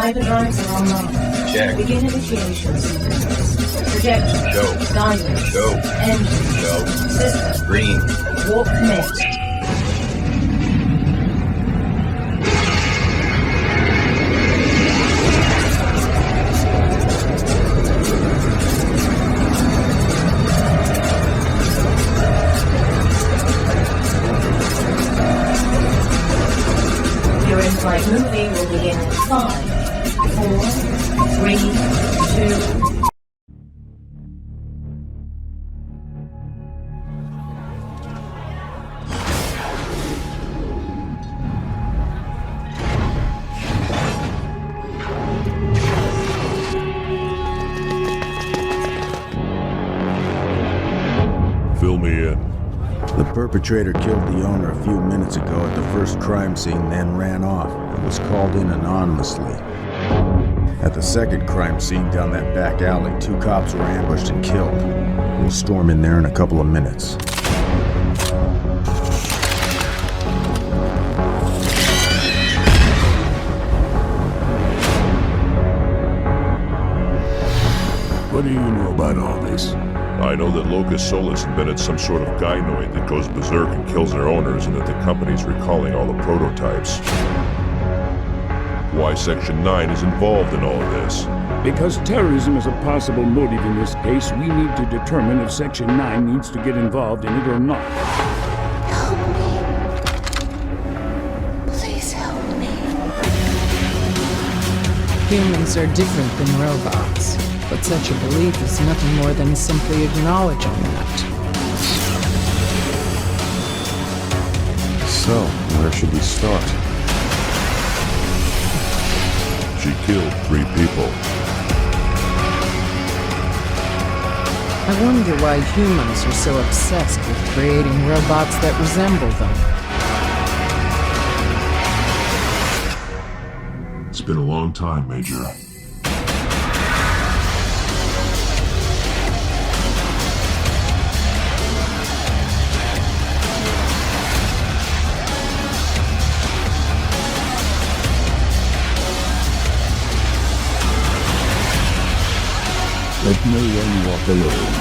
Private drives are online. Check. Begin initiation sequence. Projection. Show. Diamond. Show. Engine. Show. System. Green. Warp commenced. Your in-flight movie will begin in 5, 4, 3, 2. Fill me in. The perpetrator killed the owner a few minutes ago at the first crime scene, then ran off. He was called in anonymously. At the second crime scene down that back alley, 2 cops were ambushed and killed. We'll storm in there in a couple of minutes. What do you know about all this? I know that Locus Solus invented some sort of gynoid that goes berserk and kills their owners, and that the company's recalling all the prototypes. Why Section 9 is involved in all of this? Because terrorism is a possible motive in this case, we need to determine if Section 9 needs to get involved in it or not. Help me. Please help me. Humans are different than robots, but such a belief is nothing more than simply acknowledging that. So, where should we start? She killed 3 people. I wonder why humans are so obsessed with creating robots that resemble them. It's been a long time, Major. Let no one walk alone.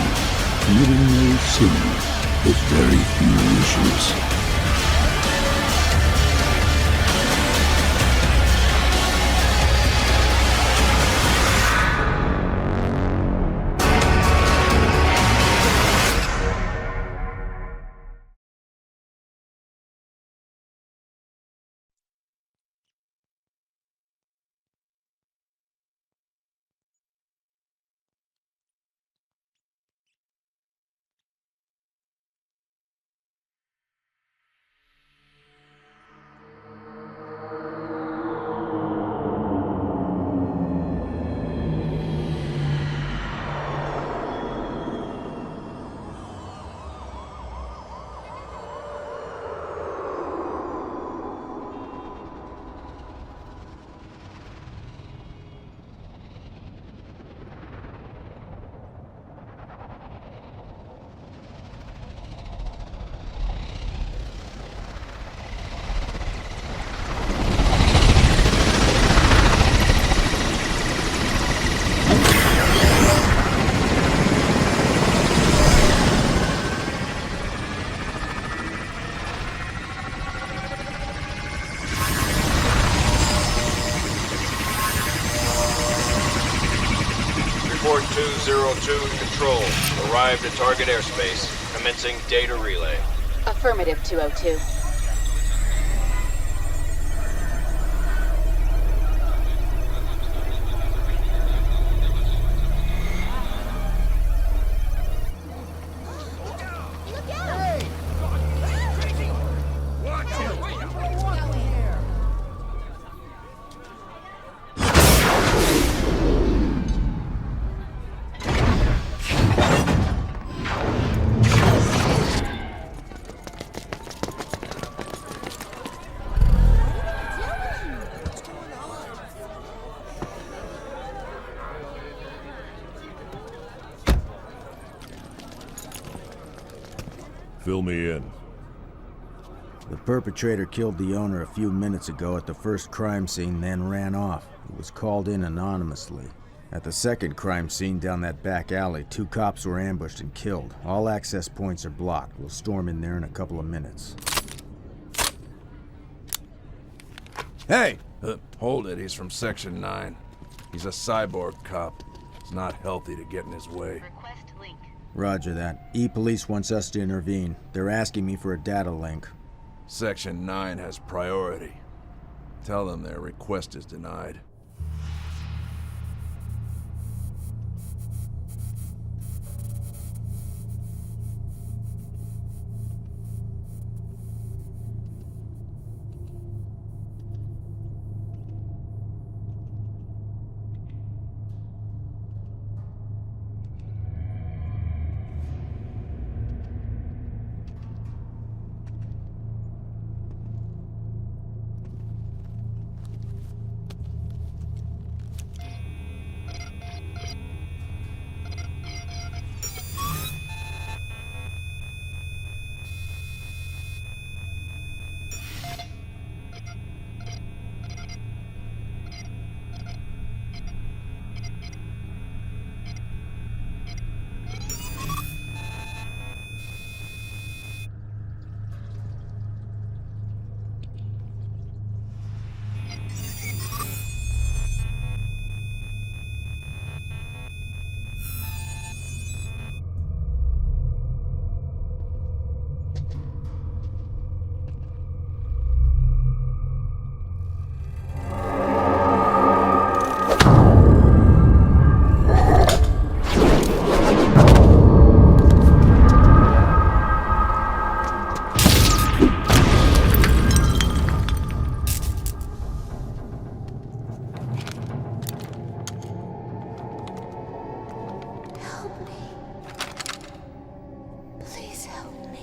Living no sin, with very few issues. Report 202 Control. Arrived at target airspace. Commencing data relay. Affirmative, 202. Fill me in. The perpetrator killed the owner a few minutes ago at the first crime scene, then ran off. It was called in anonymously. At the second crime scene down that back alley, 2 cops were ambushed and killed. All access points are blocked. We'll storm in there in a couple of minutes. Hey! Hold it, he's from Section 9. He's a cyborg cop. It's not healthy to get in his way. Request link. Roger that. E-Police wants us to intervene. They're asking me for a data link. Section 9 has priority. Tell them their request is denied. Help me. Please help me.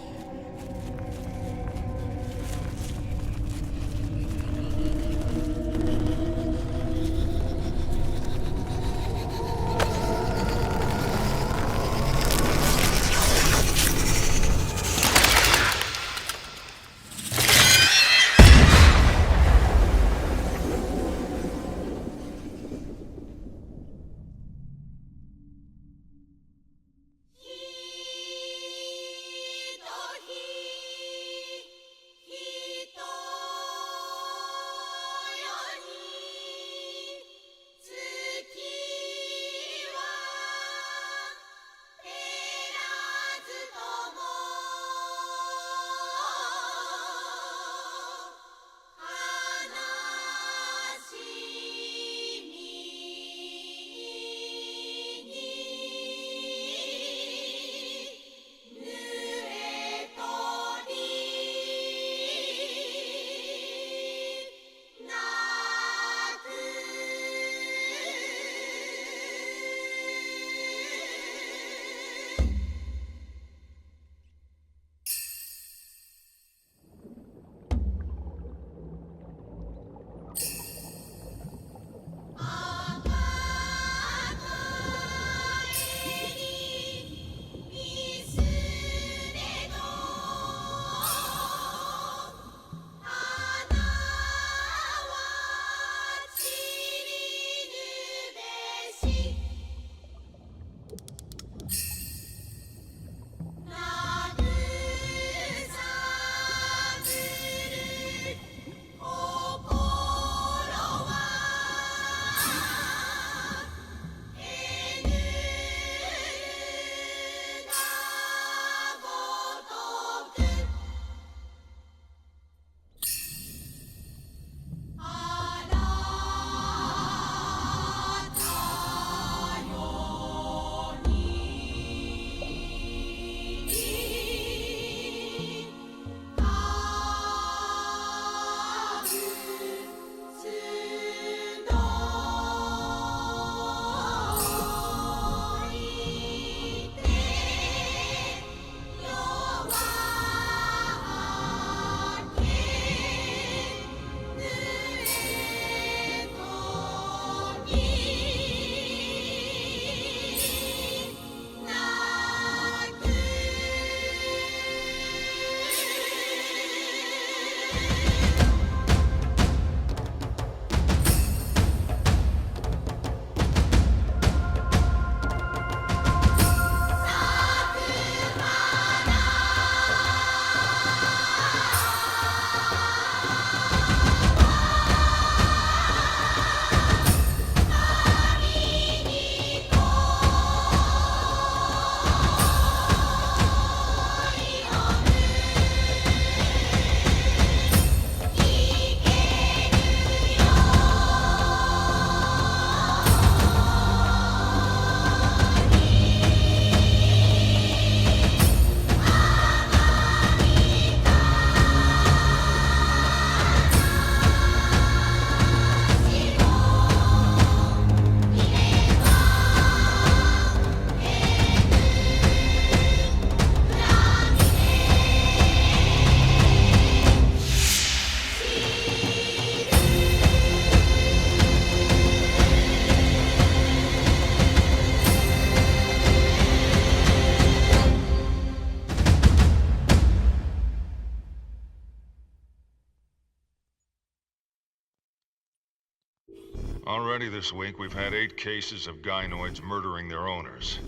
Already this week, we've had 8 cases of gynoids murdering their owners.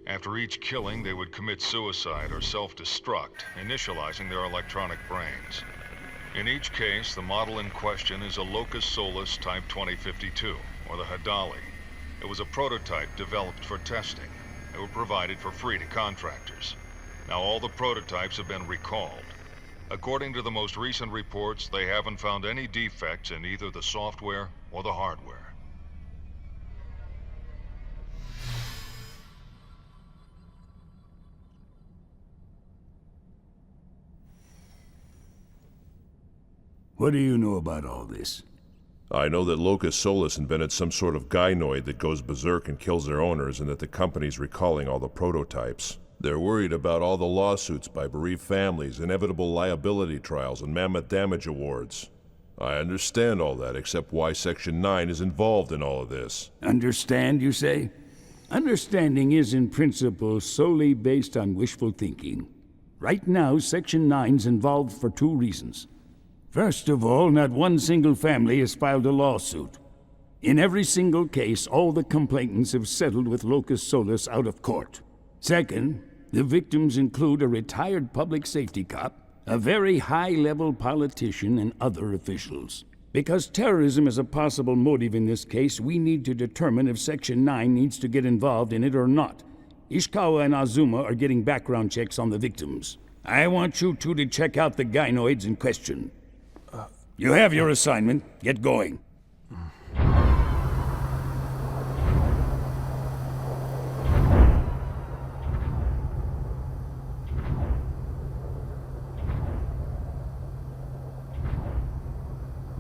After each killing, they would commit suicide or self-destruct, initializing their electronic brains. In each case, the model in question is a Locus Solus Type 2052, or the Hadali. It was a prototype developed for testing. They were provided for free to contractors. Now all the prototypes have been recalled. According to the most recent reports, they haven't found any defects in either the software or the hardware. What do you know about all this? I know that Locus Solus invented some sort of gynoid that goes berserk and kills their owners, and that the company's recalling all the prototypes. They're worried about all the lawsuits by bereaved families, inevitable liability trials, and mammoth damage awards. I understand all that, except why Section 9 is involved in all of this. Understand, you say? Understanding is, in principle, solely based on wishful thinking. Right now, Section 9's involved for 2 reasons. First of all, not one single family has filed a lawsuit. In every single case, all the complainants have settled with Locus Solus out of court. Second, the victims include a retired public safety cop, a very high-level politician, and other officials. Because terrorism is a possible motive in this case, we need to determine if Section 9 needs to get involved in it or not. Ishikawa and Azuma are getting background checks on the victims. I want you two to check out the gynoids in question. You have your assignment. Get going.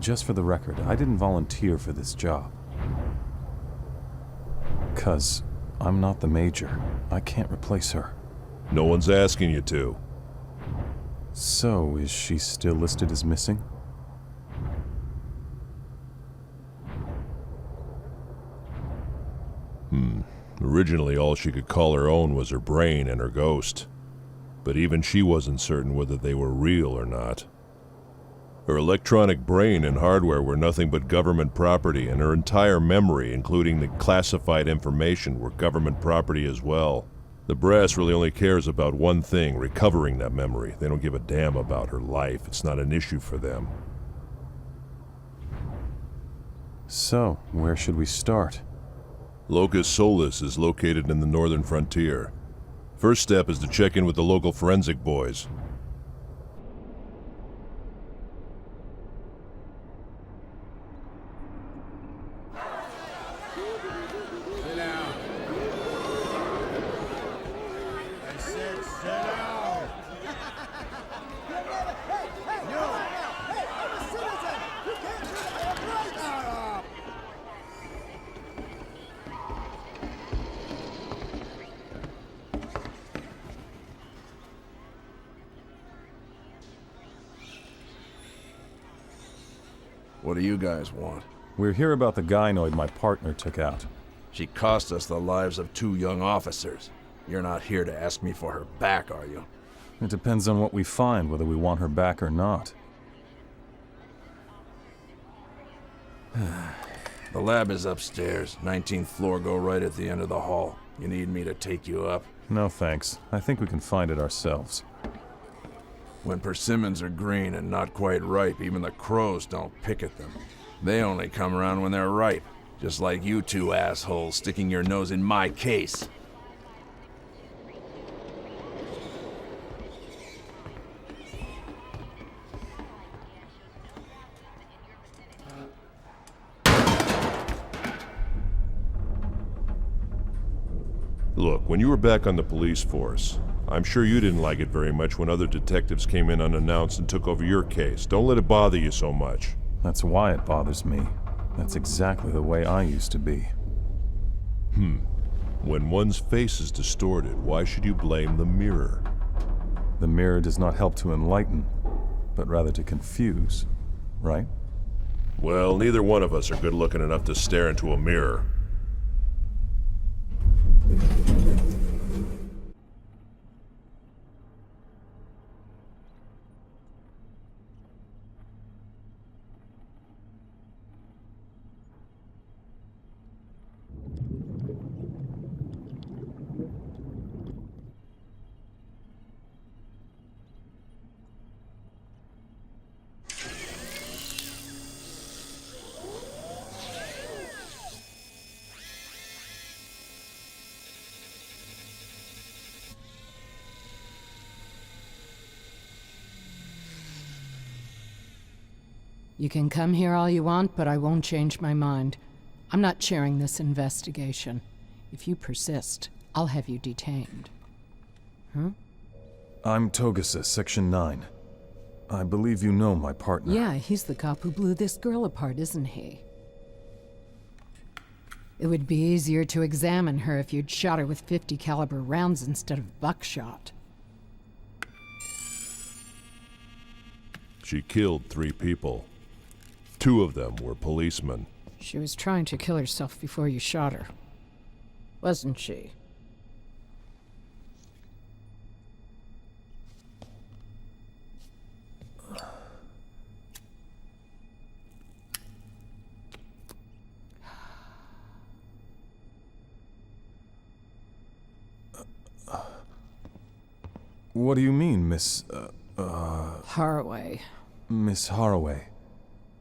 Just for the record, I didn't volunteer for this job. 'Cause I'm not the Major. I can't replace her. No one's asking you to. So, is she still listed as missing? Originally, all she could call her own was her brain and her ghost. But even she wasn't certain whether they were real or not. Her electronic brain and hardware were nothing but government property, and her entire memory, including the classified information, were government property as well. The brass really only cares about one thing, recovering that memory. They don't give a damn about her life. It's not an issue for them. So, where should we start? Locus Solus is located in the northern frontier. First step is to check in with the local forensic boys. What do you guys want? We're here about the gynoid my partner took out. She cost us the lives of 2 young officers. You're not here to ask me for her back, are you? It depends on what we find, whether we want her back or not. The lab is upstairs. 19th floor, go right at the end of the hall. You need me to take you up? No thanks. I think we can find it ourselves. When persimmons are green and not quite ripe, even the crows don't pick at them. They only come around when they're ripe. Just like you 2 assholes sticking your nose in my case. Look, when you were back on the police force, I'm sure you didn't like it very much when other detectives came in unannounced and took over your case. Don't let it bother you so much. That's why it bothers me. That's exactly the way I used to be. When one's face is distorted, why should you blame the mirror? The mirror does not help to enlighten, but rather to confuse, right? Well, neither one of us are good looking enough to stare into a mirror. You can come here all you want, but I won't change my mind. I'm not chairing this investigation. If you persist, I'll have you detained. I'm Togusa, Section 9. I believe you know my partner. Yeah, he's the cop who blew this girl apart, isn't he? It would be easier to examine her if you'd shot her with 50 caliber rounds instead of buckshot. She killed 3 people. 2 of them were policemen. She was trying to kill herself before you shot her. Wasn't she? What do you mean, Miss... Haraway. Miss Haraway?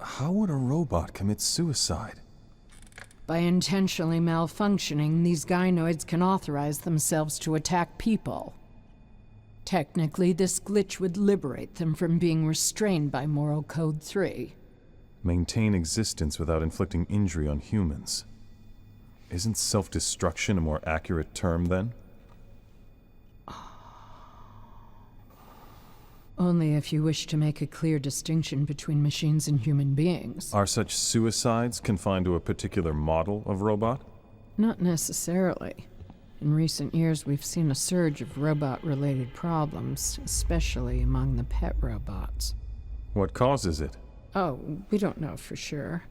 How would a robot commit suicide? By intentionally malfunctioning, these gynoids can authorize themselves to attack people. Technically, this glitch would liberate them from being restrained by Moral Code 3. Maintain existence without inflicting injury on humans. Isn't self-destruction a more accurate term, then? Only if you wish to make a clear distinction between machines and human beings. Are such suicides confined to a particular model of robot? Not necessarily. In recent years, we've seen a surge of robot-related problems, especially among the pet robots. What causes it? Oh, we don't know for sure.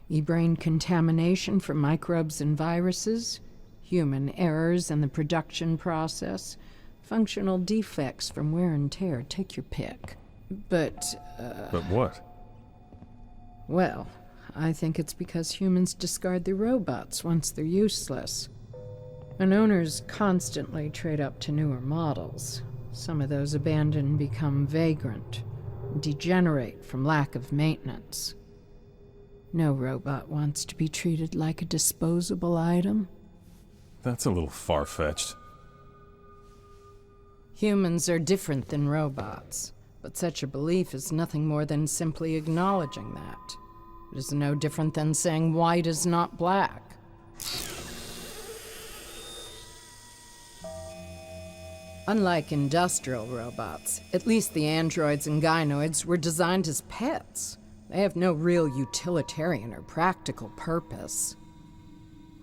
E-brain contamination from microbes and viruses, human errors in the production process, functional defects from wear and tear, take your pick. But what? Well, I think it's because humans discard their robots once they're useless. And owners constantly trade up to newer models. Some of those abandoned become vagrant, degenerate from lack of maintenance. No robot wants to be treated like a disposable item. That's a little far-fetched. Humans are different than robots, but such a belief is nothing more than simply acknowledging that. It is no different than saying white is not black. Unlike industrial robots, at least the androids and gynoids were designed as pets. They have no real utilitarian or practical purpose.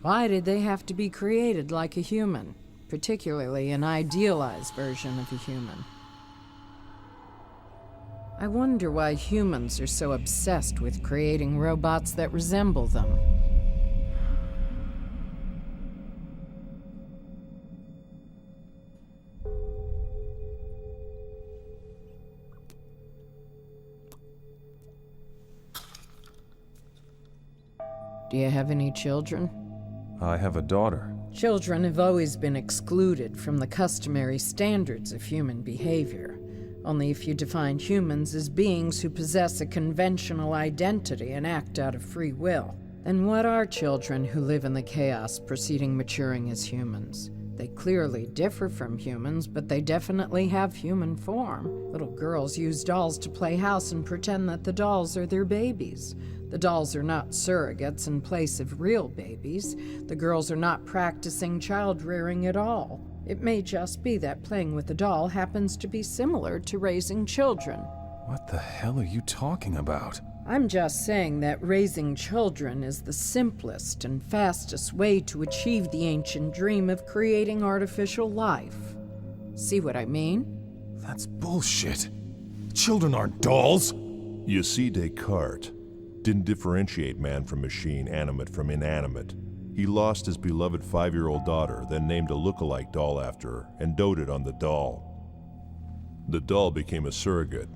Why did they have to be created like a human? Particularly an idealized version of a human. I wonder why humans are so obsessed with creating robots that resemble them. Do you have any children? I have a daughter. Children have always been excluded from the customary standards of human behavior. Only if you define humans as beings who possess a conventional identity and act out of free will. Then what are children who live in the chaos preceding maturing as humans? They clearly differ from humans, but they definitely have human form. Little girls use dolls to play house and pretend that the dolls are their babies. The dolls are not surrogates in place of real babies. The girls are not practicing child rearing at all. It may just be that playing with a doll happens to be similar to raising children. What the hell are you talking about? I'm just saying that raising children is the simplest and fastest way to achieve the ancient dream of creating artificial life. See what I mean? That's bullshit. Children aren't dolls! You see, Descartes didn't differentiate man from machine, animate from inanimate. He lost his beloved 5-year-old daughter, then named a look-alike doll after her, and doted on the doll. The doll became a surrogate.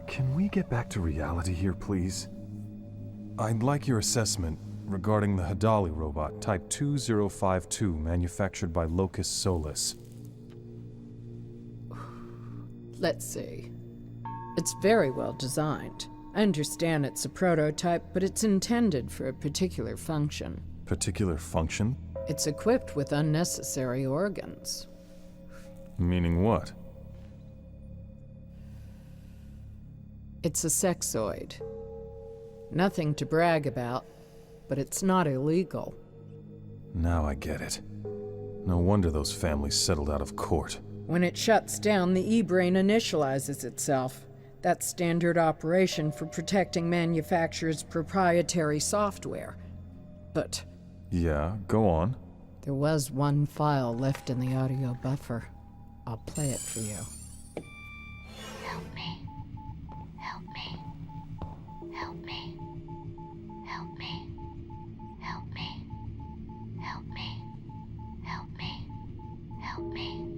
Can we get back to reality here, please? I'd like your assessment regarding the Hadali robot, Type 2052, manufactured by Locus Solus. Let's see. It's very well designed. I understand it's a prototype, but it's intended for a particular function. Particular function? It's equipped with unnecessary organs. Meaning what? It's a sexoid. Nothing to brag about, but it's not illegal. Now I get it. No wonder those families settled out of court. When it shuts down, the e-brain initializes itself. That's standard operation for protecting manufacturers' proprietary software. But Yeah, go on. there was one file left in the audio buffer. I'll play it for you. Help me. Help me. Help me. Help me. Help me. Help me. Help me. Help me.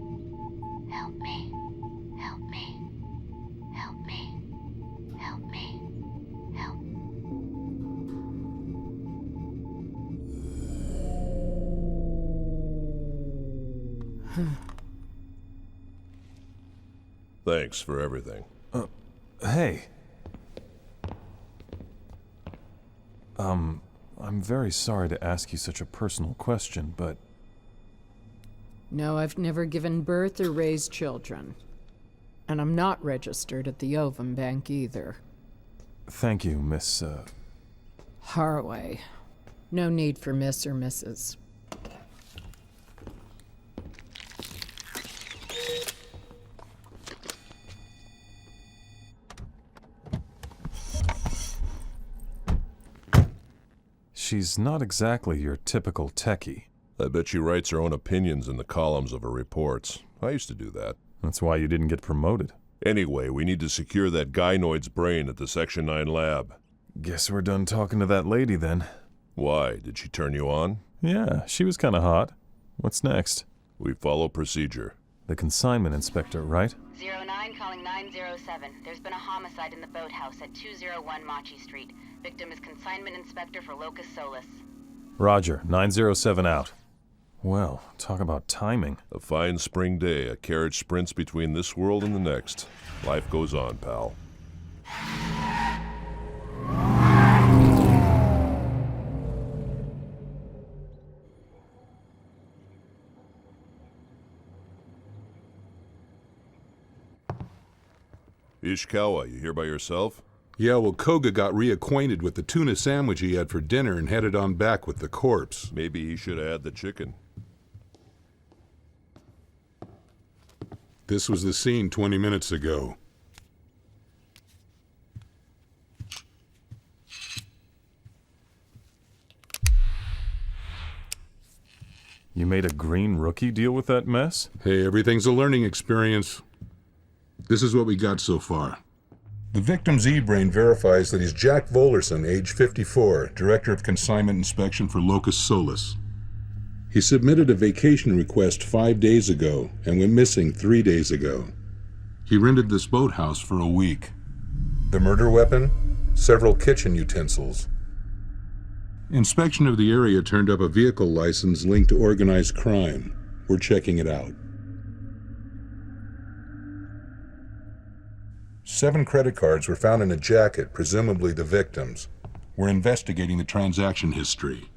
Help me. Help me. Help me. Help me. Help. Thanks for everything. Hey. I'm very sorry to ask you such a personal question, but No, I've never given birth or raised children. And I'm not registered at the Ovum Bank either. thank you, Miss, Harway. No need for Miss or Mrs. She's not exactly your typical techie. I bet she writes her own opinions in the columns of her reports. I used to do that. That's why you didn't get promoted. Anyway, we need to secure that gynoid's brain at the Section 9 lab. Guess we're done talking to that lady then. Why? Did she turn you on? Yeah, she was kinda hot. What's next? We follow procedure. The consignment inspector, right? 09 calling 907. There's been a homicide in the boathouse at 201 Machi Street. Victim is consignment inspector for Locus Solus. Roger, 907 out. Well, talk about timing. A fine spring day, a carriage sprints between this world and the next. Life goes on, pal. Ishikawa, you here by yourself? Yeah, well, Koga got reacquainted with the tuna sandwich he had for dinner and headed on back with the corpse. Maybe he should have had the chicken. This was the scene 20 minutes ago. You made a green rookie deal with that mess? Hey, everything's a learning experience. This is what we got so far. The victim's e-brain verifies that he's Jack Volerson, age 54, Director of Consignment Inspection for Locus Solus. He submitted a vacation request 5 days ago and went missing 3 days ago. He rented this boathouse for a week. The murder weapon? Several kitchen utensils. Inspection of the area turned up a vehicle license linked to organized crime. We're checking it out. 7 credit cards were found in a jacket, presumably the victim's. We're investigating the transaction history.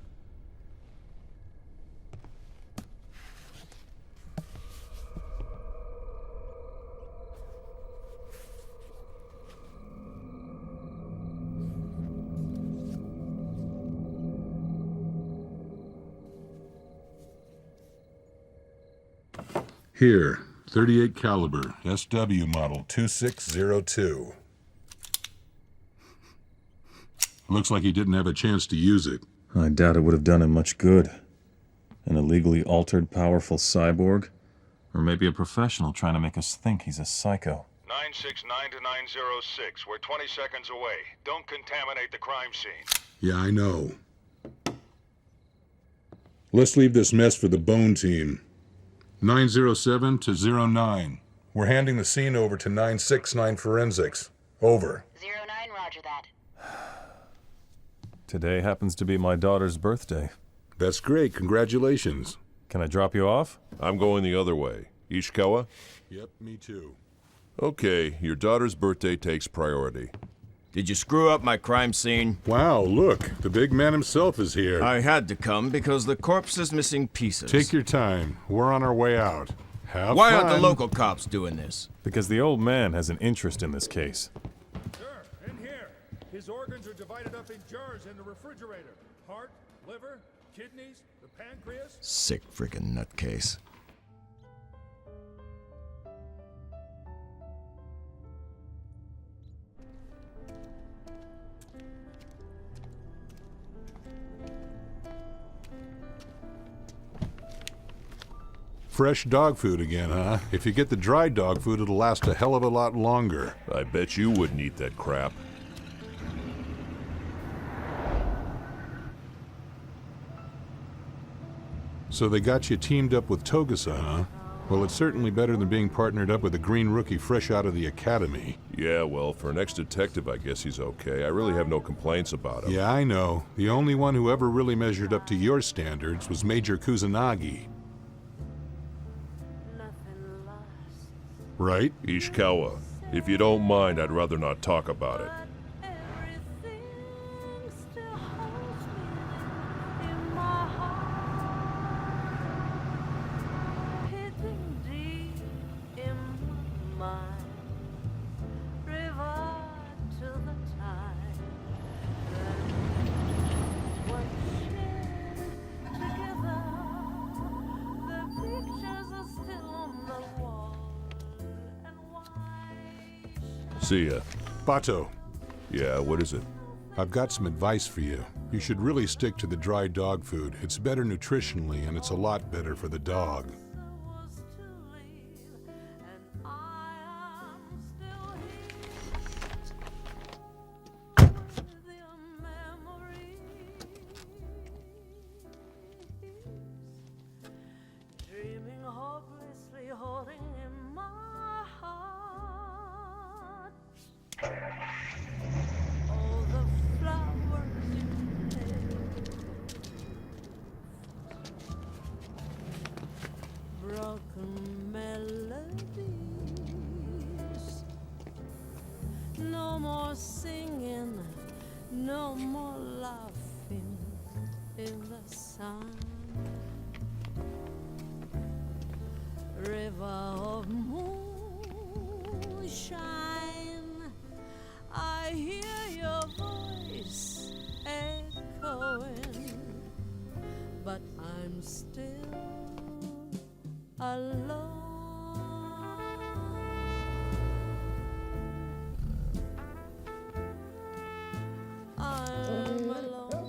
Here, .38 caliber, SW model 2602. Looks like he didn't have a chance to use it. I doubt it would have done him much good. An illegally altered, powerful cyborg? Or maybe a professional trying to make us think he's a psycho. 969 to 906. We're 20 seconds away. Don't contaminate the crime scene. Yeah, I know. Let's leave this mess for the Bone team. 907 to 09. We're handing the scene over to 969 Forensics. Over. 09, roger that. Today happens to be my daughter's birthday. That's great. Congratulations. Can I drop you off? I'm going the other way. Ishikawa? Yep, me too. Okay, your daughter's birthday takes priority. Did you screw up my crime scene? Wow, look. The big man himself is here. I had to come because the corpse is missing pieces. Take your time. We're on our way out. Have Why fun. aren't the local cops doing this? Because the old man has an interest in this case. Sure. divided up in jars in the refrigerator. Heart, liver, kidneys, the pancreas. Sick freaking nutcase. Fresh dog food again, huh? If you get the dry dog food, it'll last a hell of a lot longer. I bet you wouldn't eat that crap. So they got you teamed up with Togusa, huh? Well, it's certainly better than being partnered up with a green rookie fresh out of the academy. Yeah, well, for an ex-detective, I guess he's okay. I really have no complaints about him. Yeah, I know. The only one who ever really measured up to your standards was Major Kusanagi. Right? Ishikawa, if you don't mind, I'd rather not talk about it. See ya. Bato. Yeah, what is it? I've got some advice for you. You should really stick to the dry dog food. It's better nutritionally, and it's a lot better for the dog. Broken melodies. No more singing, no more laughing in the sun. River of moonshine, I hear your voice echoing, but I'm still alone. I'm alone.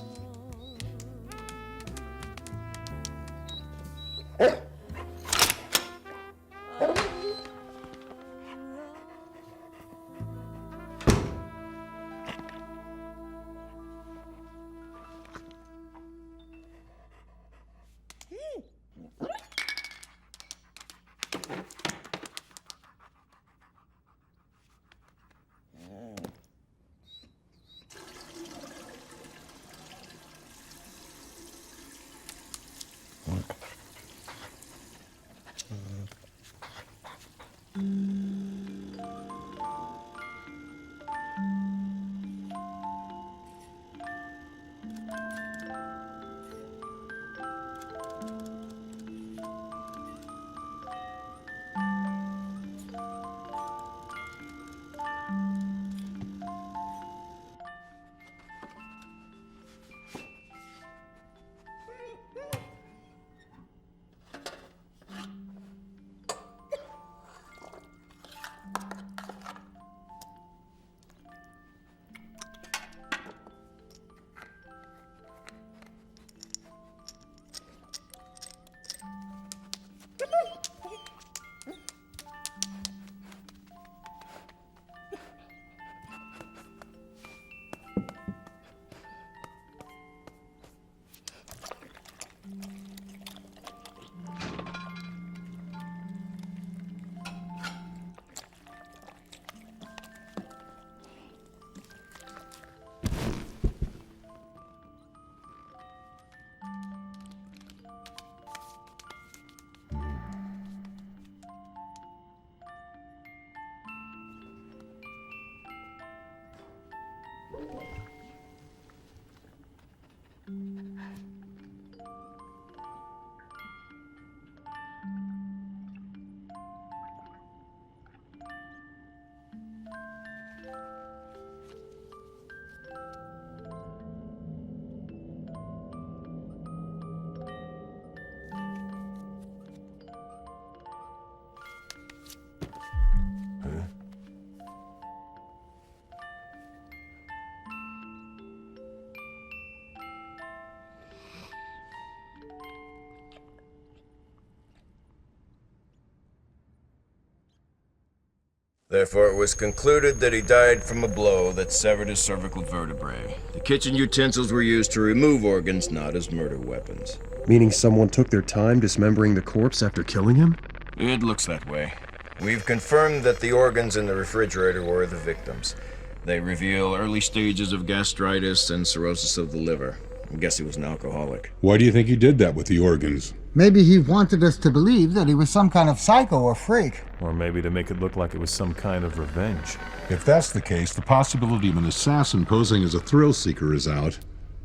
Therefore, it was concluded that he died from a blow that severed his cervical vertebrae. The kitchen utensils were used to remove organs, not as murder weapons. Meaning someone took their time dismembering the corpse after killing him? It looks that way. We've confirmed that the organs in the refrigerator were the victims. They reveal early stages of gastritis and cirrhosis of the liver. I guess he was an alcoholic. Why do you think he did that with the organs? Maybe he wanted us to believe that he was some kind of psycho or freak. Or maybe to make it look like it was some kind of revenge. If that's the case, the possibility of an assassin posing as a thrill seeker is out.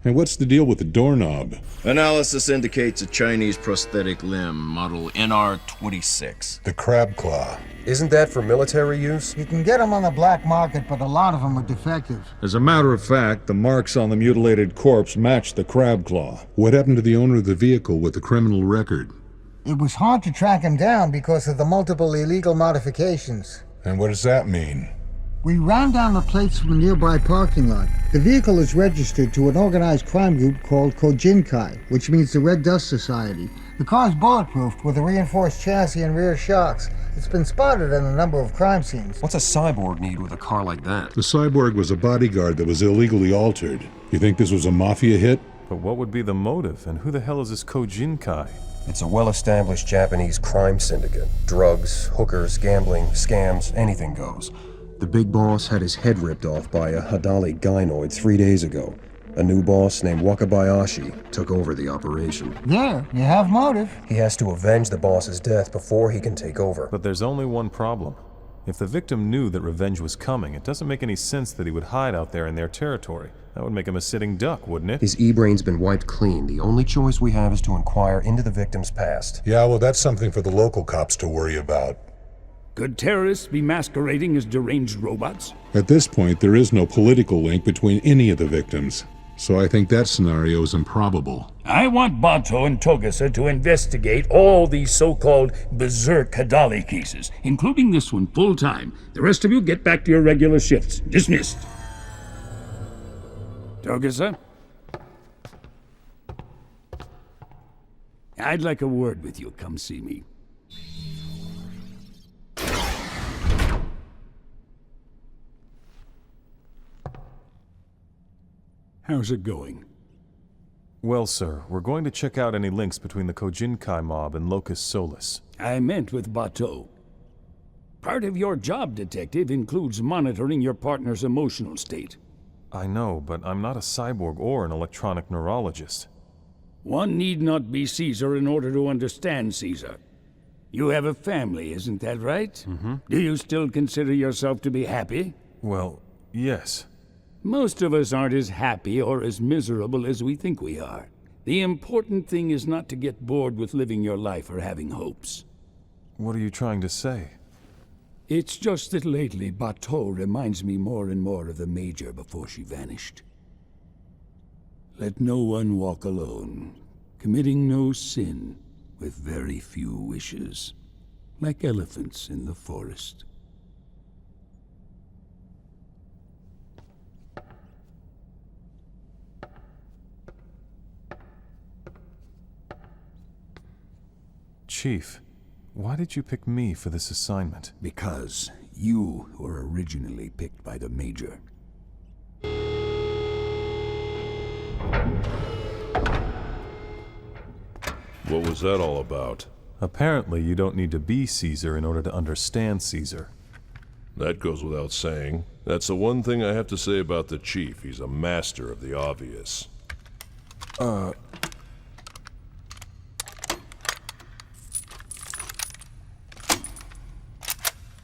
And what's the deal with the doorknob? Analysis indicates a Chinese prosthetic limb, model NR26. The crab claw. Isn't that for military use? You can get them on the black market, but a lot of them are defective. As a matter of fact, the marks on the mutilated corpse match the crab claw. What happened to the owner of the vehicle with the criminal record? It was hard to track him down because of the multiple illegal modifications. And what does that mean? We ran down the plates from a nearby parking lot. The vehicle is registered to an organized crime group called Kojinkai, which means the Red Dust Society. The car is bulletproofed with a reinforced chassis and rear shocks. It's been spotted at a number of crime scenes. What's a cyborg need with a car like that? The cyborg was a bodyguard that was illegally altered. You think this was a mafia hit? But what would be the motive, and who the hell is this Kojinkai? It's a well-established Japanese crime syndicate. Drugs, hookers, gambling, scams, anything goes. The big boss had his head ripped off by a Hadali gynoid 3 days ago. A new boss named Wakabayashi took over the operation. There, you have motive. He has to avenge the boss's death before he can take over. But there's only one problem. If the victim knew that revenge was coming, it doesn't make any sense that he would hide out there in their territory. That would make him a sitting duck, wouldn't it? His e-brain's been wiped clean. The only choice we have is to inquire into the victim's past. Yeah, well, that's something for the local cops to worry about. Could terrorists be masquerading as deranged robots? At this point, there is no political link between any of the victims, so I think that scenario is improbable. I want Bato and Togasa to investigate all these so-called berserk Hadali cases, including this one full-time. The rest of you get back to your regular shifts. Dismissed. Togasa? I'd like a word with you. Come see me. How's it going? Well, sir, we're going to check out any links between the Kojinkai mob and Locus Solus. I meant with Bato. Part of your job, detective, includes monitoring your partner's emotional state. I know, but I'm not a cyborg or an electronic neurologist. One need not be Caesar in order to understand Caesar. You have a family, isn't that right? Mm-hmm. Do you still consider yourself to be happy? Well, yes. Most of us aren't as happy or as miserable as we think we are. The important thing is not to get bored with living your life or having hopes. What are you trying to say? It's just that lately Bato reminds me more and more of the Major before she vanished. Let no one walk alone, committing no sin, with very few wishes, like elephants in the forest. Chief, why did you pick me for this assignment? Because you were originally picked by the Major. What was that all about? Apparently you don't need to be Caesar in order to understand Caesar. That goes without saying. That's the one thing I have to say about the Chief. He's a master of the obvious.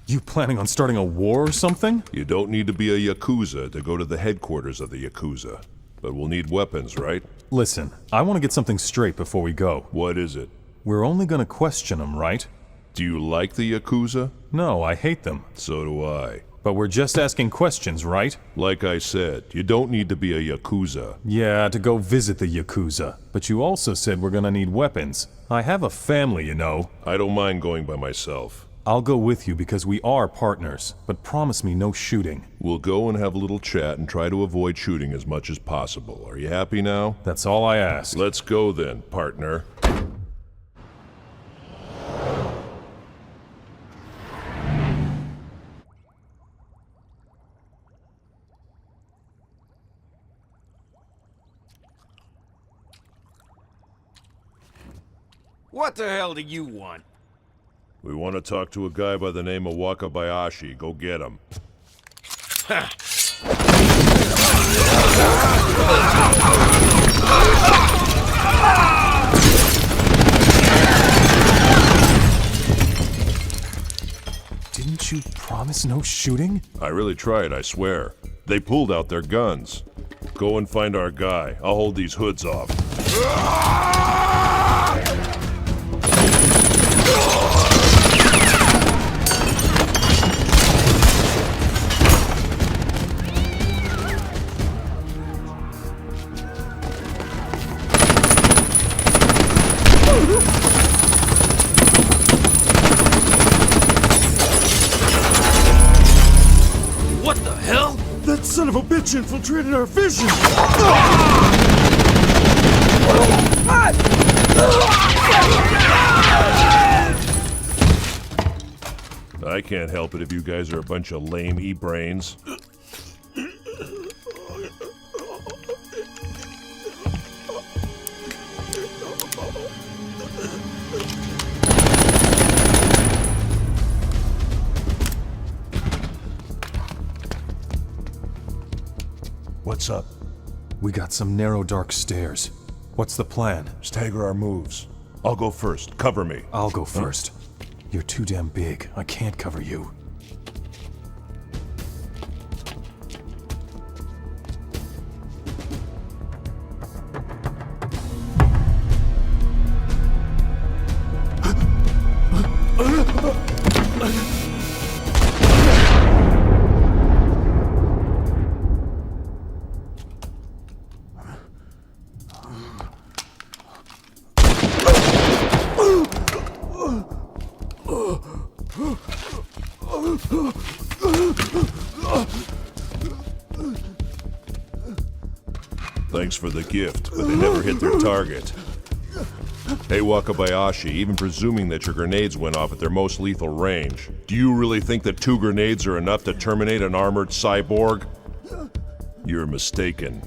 You planning on starting a war or something? You don't need to be a Yakuza to go to the headquarters of the Yakuza. But we'll need weapons, right? Listen, I want to get something straight before we go. What is it? We're only gonna question them, right? Do you like the Yakuza? No, I hate them. So do I. But we're just asking questions, right? Like I said, you don't need to be a Yakuza. Yeah, to go visit the Yakuza. But you also said we're gonna need weapons. I have a family, you know. I don't mind going by myself. I'll go with you because we are partners, but promise me no shooting. We'll go and have a little chat and try to avoid shooting as much as possible. Are you happy now? That's all I ask. Let's go then, partner. What the hell do you want? We want to talk to a guy by the name of Wakabayashi. Go get him. Didn't you promise no shooting? I really tried, I swear. They pulled out their guns. Go and find our guy. I'll hold these hoods off. What the hell? That son of a bitch infiltrated our vision! I can't help it if you guys are a bunch of lame e-brains. What's up? We got some narrow, dark stairs. What's the plan? Stagger our moves. I'll go first. Cover me. I'll go first. You're too damn big. I can't cover you. Thanks for the gift, but they never hit their target. Hey Wakabayashi, even presuming that your grenades went off at their most lethal range, do you really think that 2 grenades are enough to terminate an armored cyborg? You're mistaken.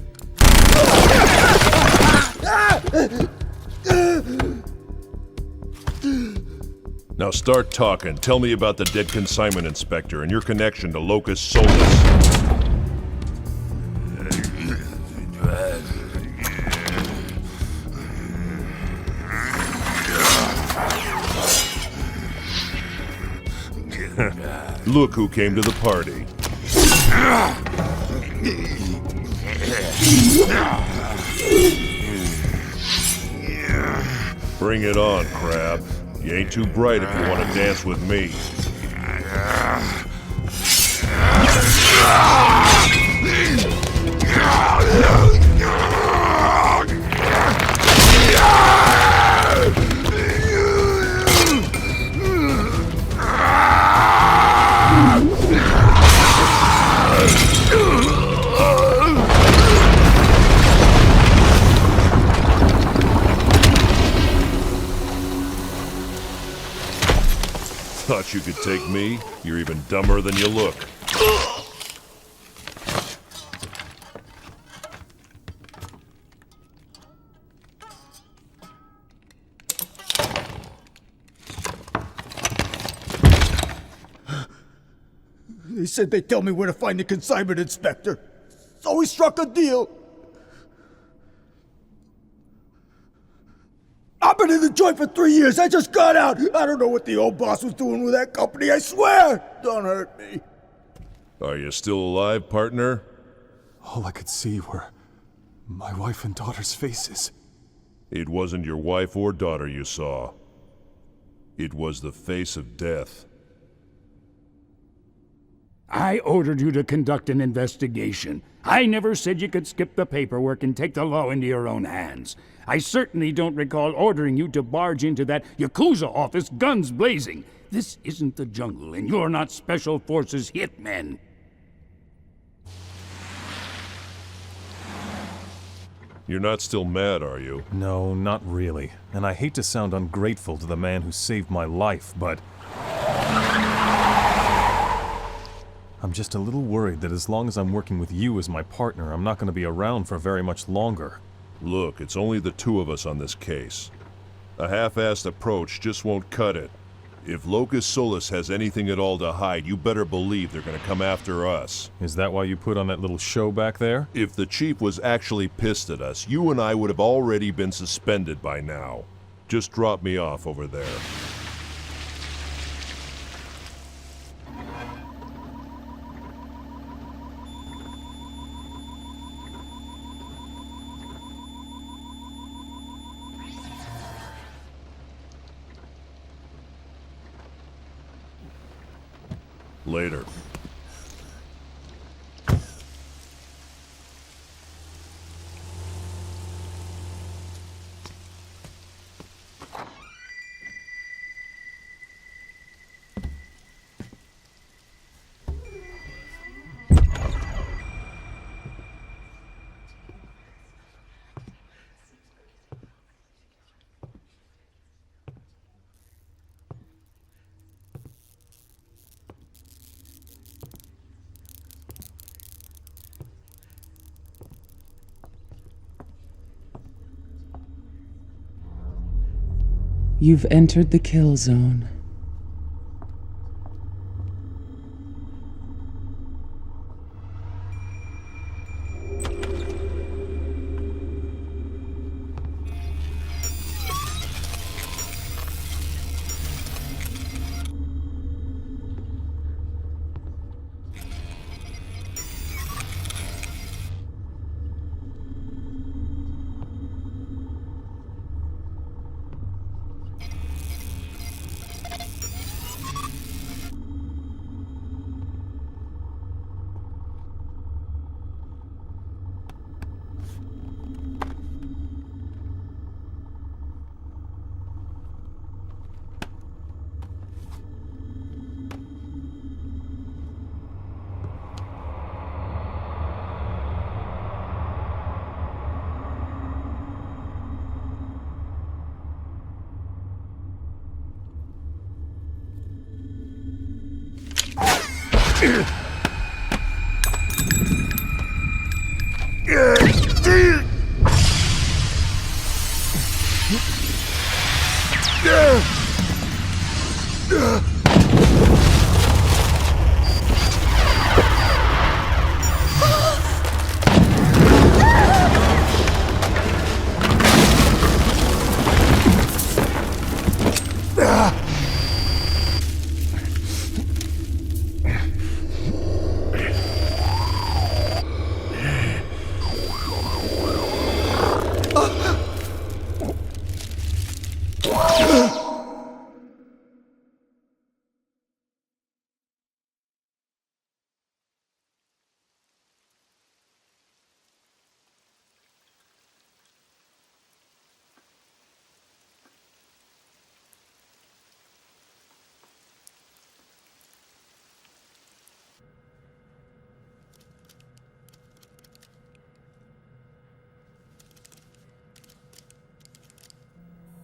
Now start talking. Tell me about the dead consignment inspector and your connection to Locus Solus. Look who came to the party. Bring it on, Crab. You ain't too bright if you want to dance with me. Thought you could take me? You're even dumber than you look. They said they'd tell me where to find the consignment inspector. So we struck a deal. I've been in the joint for 3 years. I just got out. I don't know what the old boss was doing with that company. I swear. Don't hurt me. Are you still alive, partner? All I could see were my wife and daughter's faces. It wasn't your wife or daughter you saw. It was the face of death. I ordered you to conduct an investigation. I never said you could skip the paperwork and take the law into your own hands. I certainly don't recall ordering you to barge into that Yakuza office guns blazing. This isn't the jungle, and you're not Special Forces hitmen. You're not still mad, are you? No, not really. And I hate to sound ungrateful to the man who saved my life, but I'm just a little worried that as long as I'm working with you as my partner, I'm not going to be around for very much longer. Look, it's only the 2 of us on this case. A half-assed approach just won't cut it. If Locust Solus has anything at all to hide, you better believe they're gonna come after us. Is that why you put on that little show back there? If the chief was actually pissed at us, you and I would have already been suspended by now. Just drop me off over there. Later. You've entered the kill zone.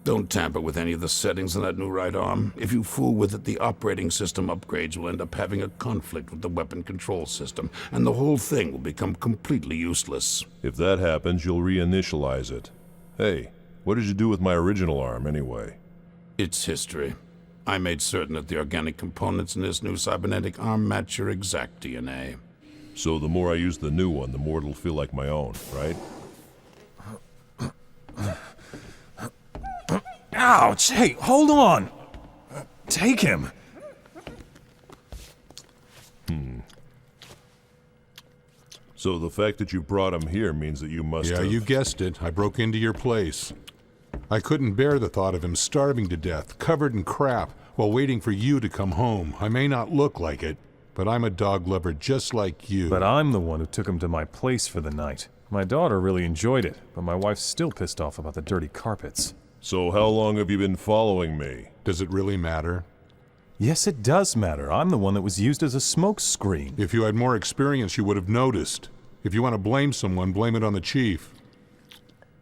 Don't tamper with any of the settings on that new right arm. If you fool with it, the operating system upgrades will end up having a conflict with the weapon control system, and the whole thing will become completely useless. If that happens, you'll reinitialize it. Hey, what did you do with my original arm, anyway? It's history. I made certain that the organic components in this new cybernetic arm match your exact DNA. So the more I use the new one, the more it'll feel like my own, right? Ouch! Hey, hold on! Take him! So the fact that you brought him here means that you must have... Yeah, you guessed it. I broke into your place. I couldn't bear the thought of him starving to death, covered in crap, while waiting for you to come home. I may not look like it, but I'm a dog lover just like you. But I'm the one who took him to my place for the night. My daughter really enjoyed it, but my wife's still pissed off about the dirty carpets. So how long have you been following me? Does it really matter? Yes, it does matter. I'm the one that was used as a smoke screen. If you had more experience, you would have noticed. If you want to blame someone, blame it on the chief.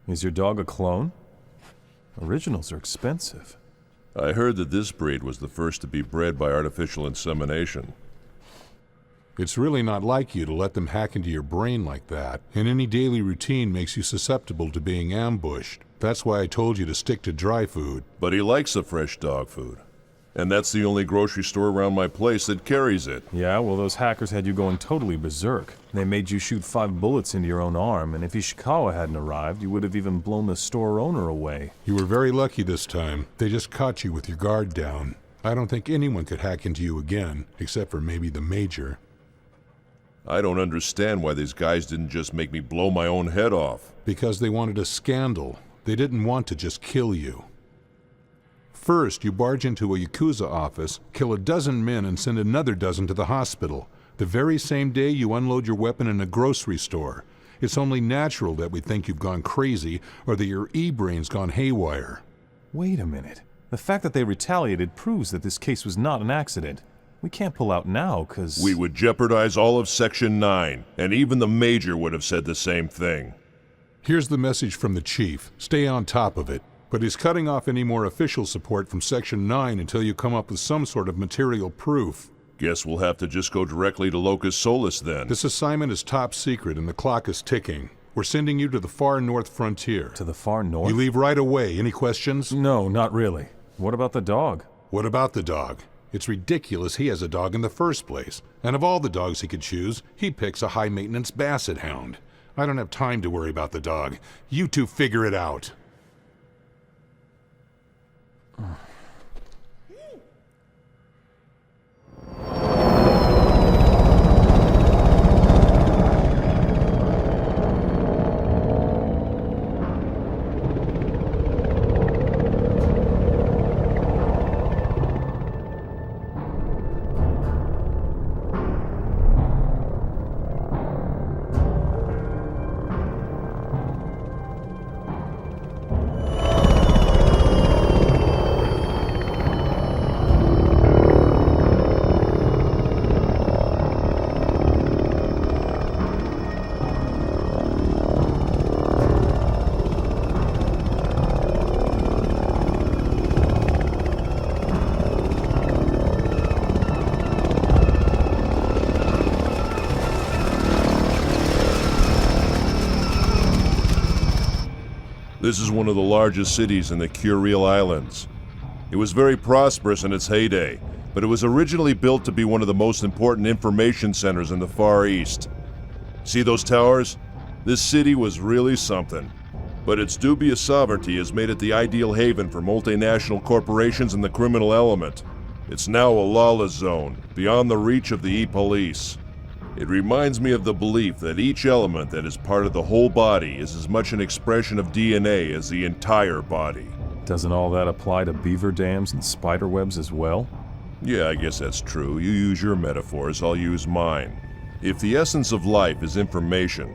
Is your dog a clone? Originals are expensive. I heard that this breed was the first to be bred by artificial insemination. It's really not like you to let them hack into your brain like that, and any daily routine makes you susceptible to being ambushed. That's why I told you to stick to dry food. But he likes the fresh dog food. And that's the only grocery store around my place that carries it. Yeah, well, those hackers had you going totally berserk. They made you shoot 5 bullets into your own arm, and if Ishikawa hadn't arrived, you would have even blown the store owner away. You were very lucky this time. They just caught you with your guard down. I don't think anyone could hack into you again, except for maybe the Major. I don't understand why these guys didn't just make me blow my own head off. Because they wanted a scandal. They didn't want to just kill you. First, you barge into a Yakuza office, kill a dozen men, and send another dozen to the hospital. The very same day you unload your weapon in a grocery store. It's only natural that we think you've gone crazy, or that your E-brain's gone haywire. Wait a minute. The fact that they retaliated proves that this case was not an accident. We can't pull out now, because... We would jeopardize all of Section 9, and even the Major would have said the same thing. Here's the message from the Chief. Stay on top of it. But he's cutting off any more official support from Section 9 until you come up with some sort of material proof. Guess we'll have to just go directly to Locus Solus then. This assignment is top secret and the clock is ticking. We're sending you to the far north frontier. To the far north? You leave right away. Any questions? No, not really. What about the dog? What about the dog? It's ridiculous he has a dog in the first place. And of all the dogs he could choose, he picks a high-maintenance basset hound. I don't have time to worry about the dog. You two figure it out. This is one of the largest cities in the Kuriel Islands. It was very prosperous in its heyday, but it was originally built to be one of the most important information centers in the Far East. See those towers? This city was really something. But its dubious sovereignty has made it the ideal haven for multinational corporations and the criminal element. It's now a lawless zone, beyond the reach of the E-Police. It reminds me of the belief that each element that is part of the whole body is as much an expression of DNA as the entire body. Doesn't all that apply to beaver dams and spider webs as well? Yeah, I guess that's true. You use your metaphors, I'll use mine. If the essence of life is information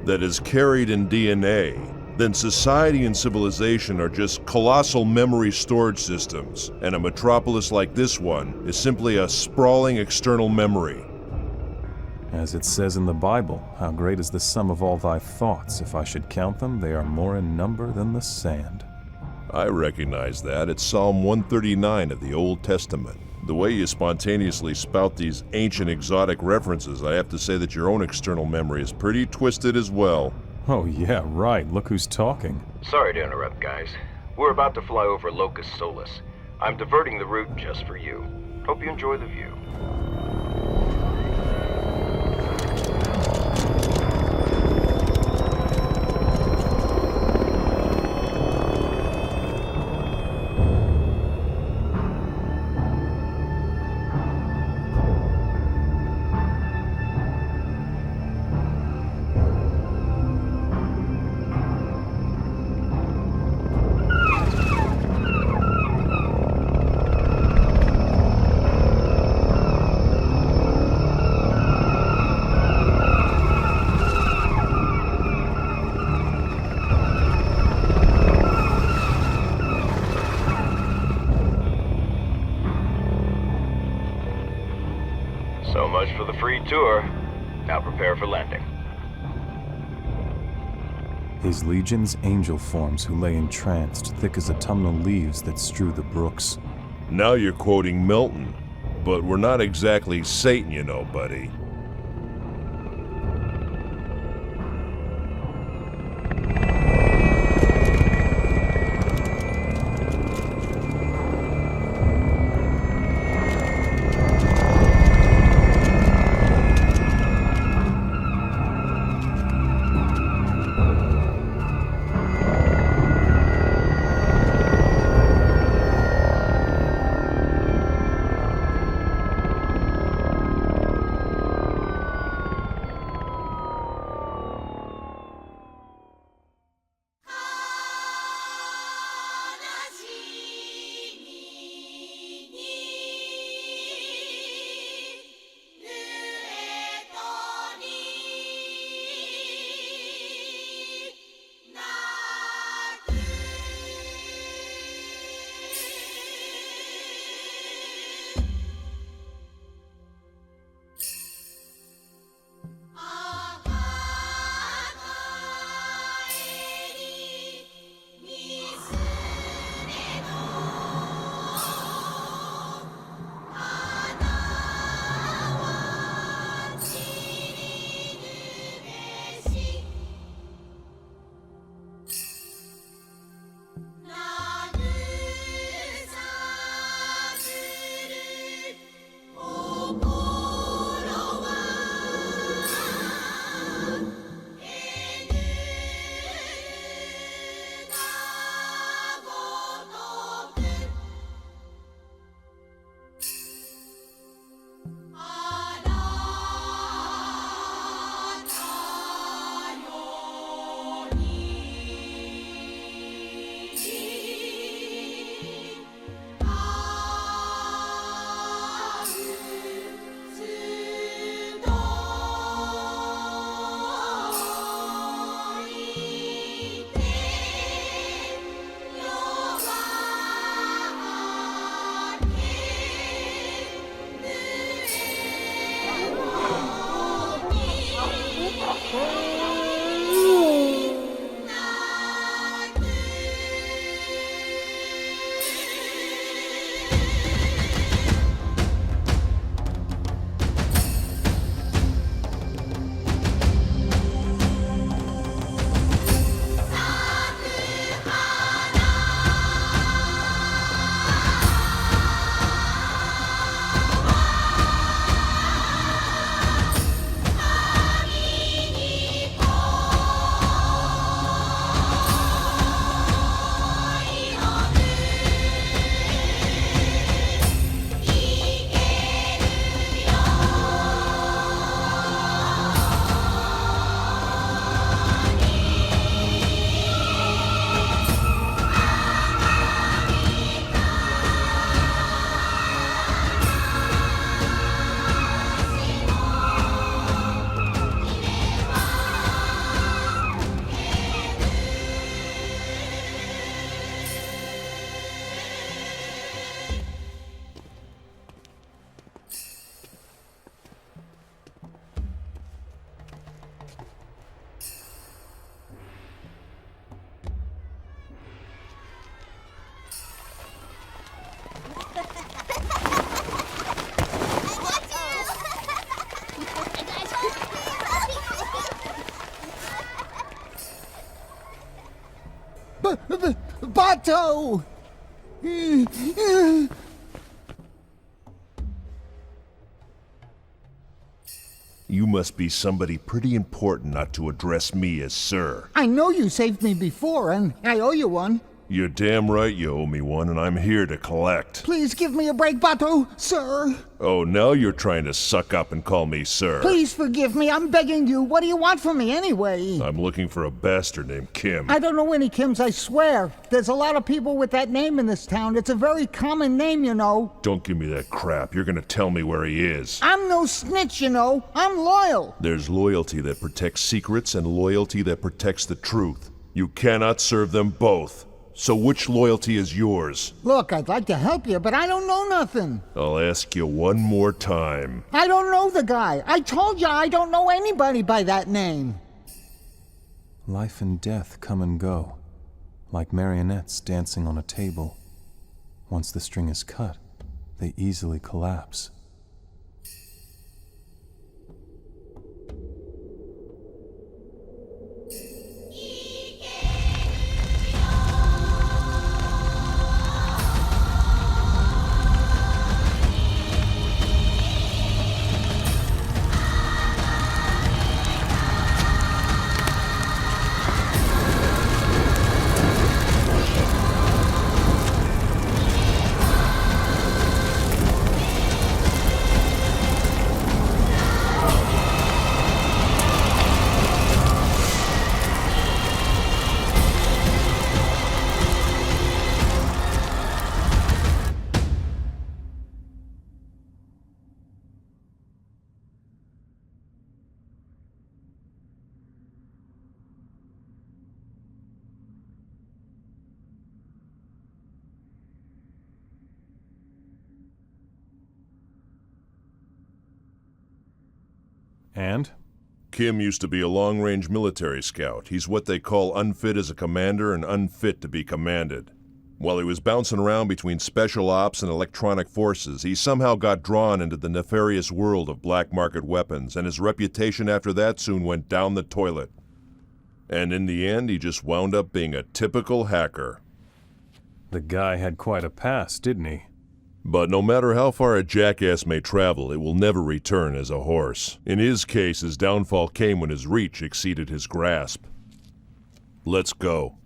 that is carried in DNA, then society and civilization are just colossal memory storage systems, and a metropolis like this one is simply a sprawling external memory. As it says in the Bible, how great is the sum of all thy thoughts. If I should count them, they are more in number than the sand. I recognize that. It's Psalm 139 of the Old Testament. The way you spontaneously spout these ancient exotic references, I have to say that your own external memory is pretty twisted as well. Oh yeah, right. Look who's talking. Sorry to interrupt, guys. We're about to fly over Locus Solus. I'm diverting the route just for you. Hope you enjoy the view. So much for the free tour. Now prepare for landing. His legions, angel forms who lay entranced, thick as autumnal leaves that strew the brooks. Now you're quoting Milton, but we're not exactly Satan, you know, buddy. Bato! You must be somebody pretty important not to address me as sir. I know you saved me before, and I owe you one. You're damn right you owe me one, and I'm here to collect. Please give me a break, Bato, sir. Oh, now you're trying to suck up and call me sir. Please forgive me, I'm begging you. What do you want from me anyway? I'm looking for a bastard named Kim. I don't know any Kims, I swear. There's a lot of people with that name in this town. It's a very common name, you know. Don't give me that crap. You're gonna tell me where he is. I'm no snitch, you know. I'm loyal. There's loyalty that protects secrets and loyalty that protects the truth. You cannot serve them both. So which loyalty is yours? Look, I'd like to help you, but I don't know nothing. I'll ask you one more time. I don't know the guy. I told you I don't know anybody by that name. Life and death come and go, like marionettes dancing on a table. Once the string is cut, they easily collapse. And? Kim used to be a long-range military scout. He's what they call unfit as a commander and unfit to be commanded. While he was bouncing around between special ops and electronic forces, he somehow got drawn into the nefarious world of black market weapons, and his reputation after that soon went down the toilet. And in the end, he just wound up being a typical hacker. The guy had quite a past, didn't he? But no matter how far a jackass may travel, it will never return as a horse. In his case, his downfall came when his reach exceeded his grasp. Let's go.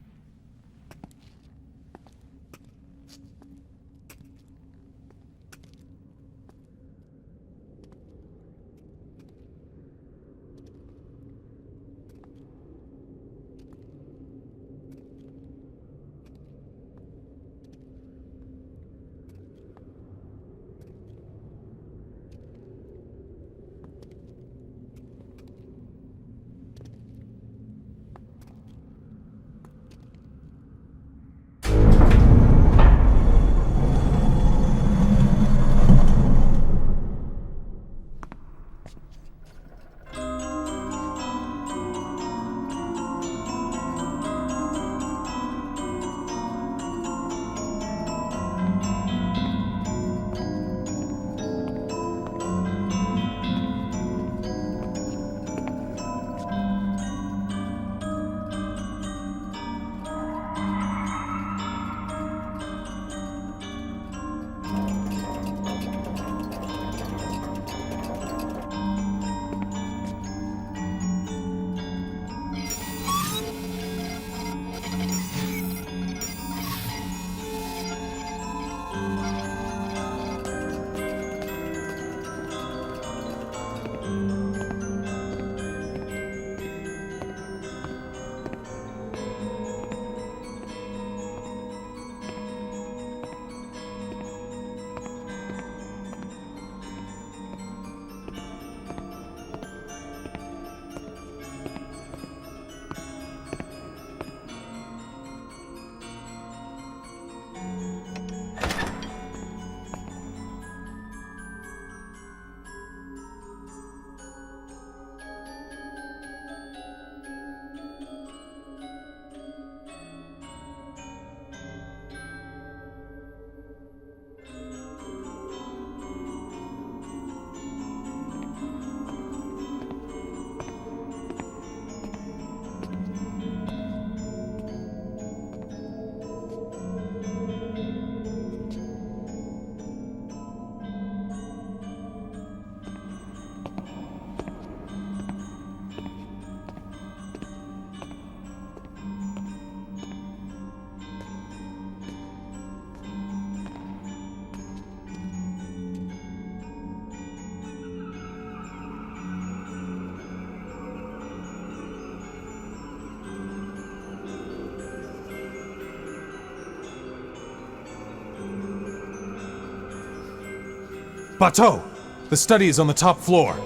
Bateau! The study is on the top floor.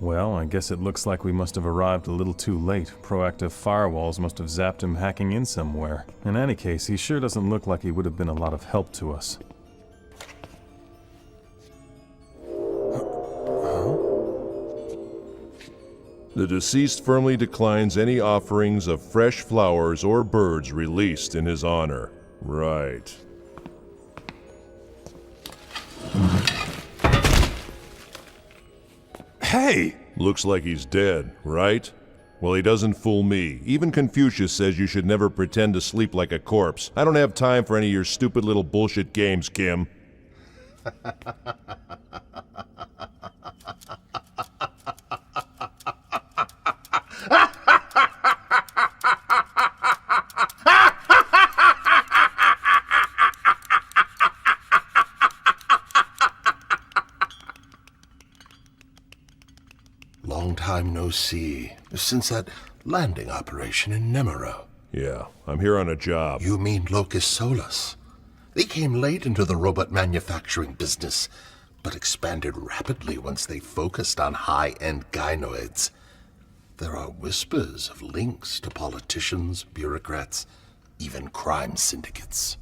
Well, I guess it looks like we must have arrived a little too late. Proactive firewalls must have zapped him hacking in somewhere. In any case, he sure doesn't look like he would have been a lot of help to us. The deceased firmly declines any offerings of fresh flowers or birds released in his honor. Right. Hey! Looks like he's dead, right? Well, he doesn't fool me. Even Confucius says you should never pretend to sleep like a corpse. I don't have time for any of your stupid little bullshit games, Kim. Long time no see, since that landing operation in Nemero. Yeah, I'm here on a job. You mean Locus Solus? They came late into the robot manufacturing business, but expanded rapidly once they focused on high-end gynoids. There are whispers of links to politicians, bureaucrats, even crime syndicates.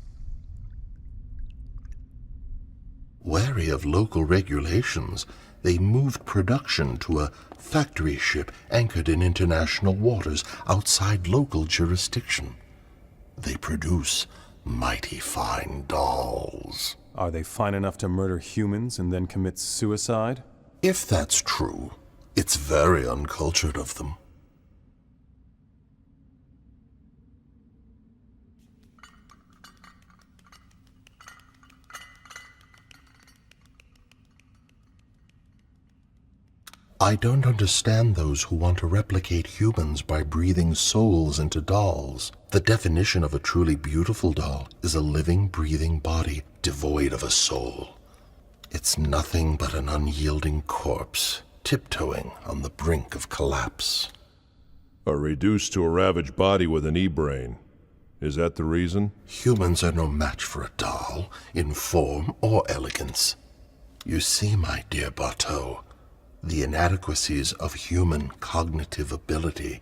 Wary of local regulations, they moved production to a factory ship anchored in international waters outside local jurisdiction. They produce mighty fine dolls. Are they fine enough to murder humans and then commit suicide? If that's true, it's very uncultured of them. I don't understand those who want to replicate humans by breathing souls into dolls. The definition of a truly beautiful doll is a living, breathing body devoid of a soul. It's nothing but an unyielding corpse, tiptoeing on the brink of collapse. Or reduced to a ravaged body with an e-brain. Is that the reason? Humans are no match for a doll, in form or elegance. You see, my dear Bateau, the inadequacies of human cognitive ability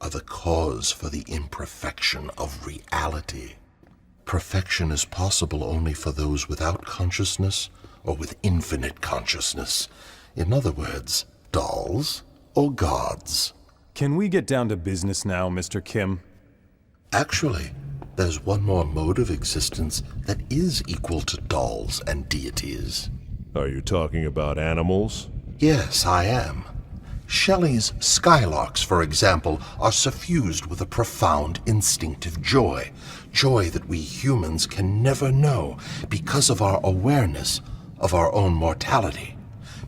are the cause for the imperfection of reality. Perfection is possible only for those without consciousness or with infinite consciousness. In other words, dolls or gods. Can we get down to business now, Mr. Kim? Actually, there's one more mode of existence that is equal to dolls and deities. Are you talking about animals? Yes, I am. Shelley's skylarks, for example, are suffused with a profound instinctive joy. Joy that we humans can never know because of our awareness of our own mortality,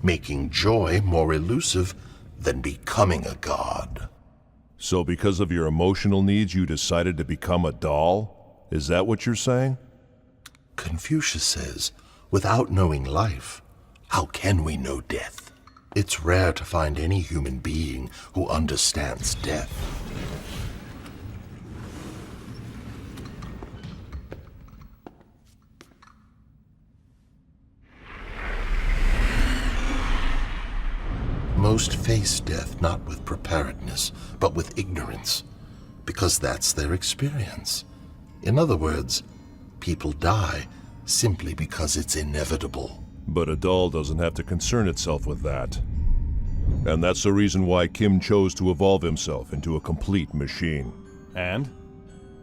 making joy more elusive than becoming a god. So because of your emotional needs, you decided to become a doll? Is that what you're saying? Confucius says, without knowing life, how can we know death? It's rare to find any human being who understands death. Most face death not with preparedness, but with ignorance, because that's their experience. In other words, people die simply because it's inevitable. But a doll doesn't have to concern itself with that. And that's the reason why Kim chose to evolve himself into a complete machine. And?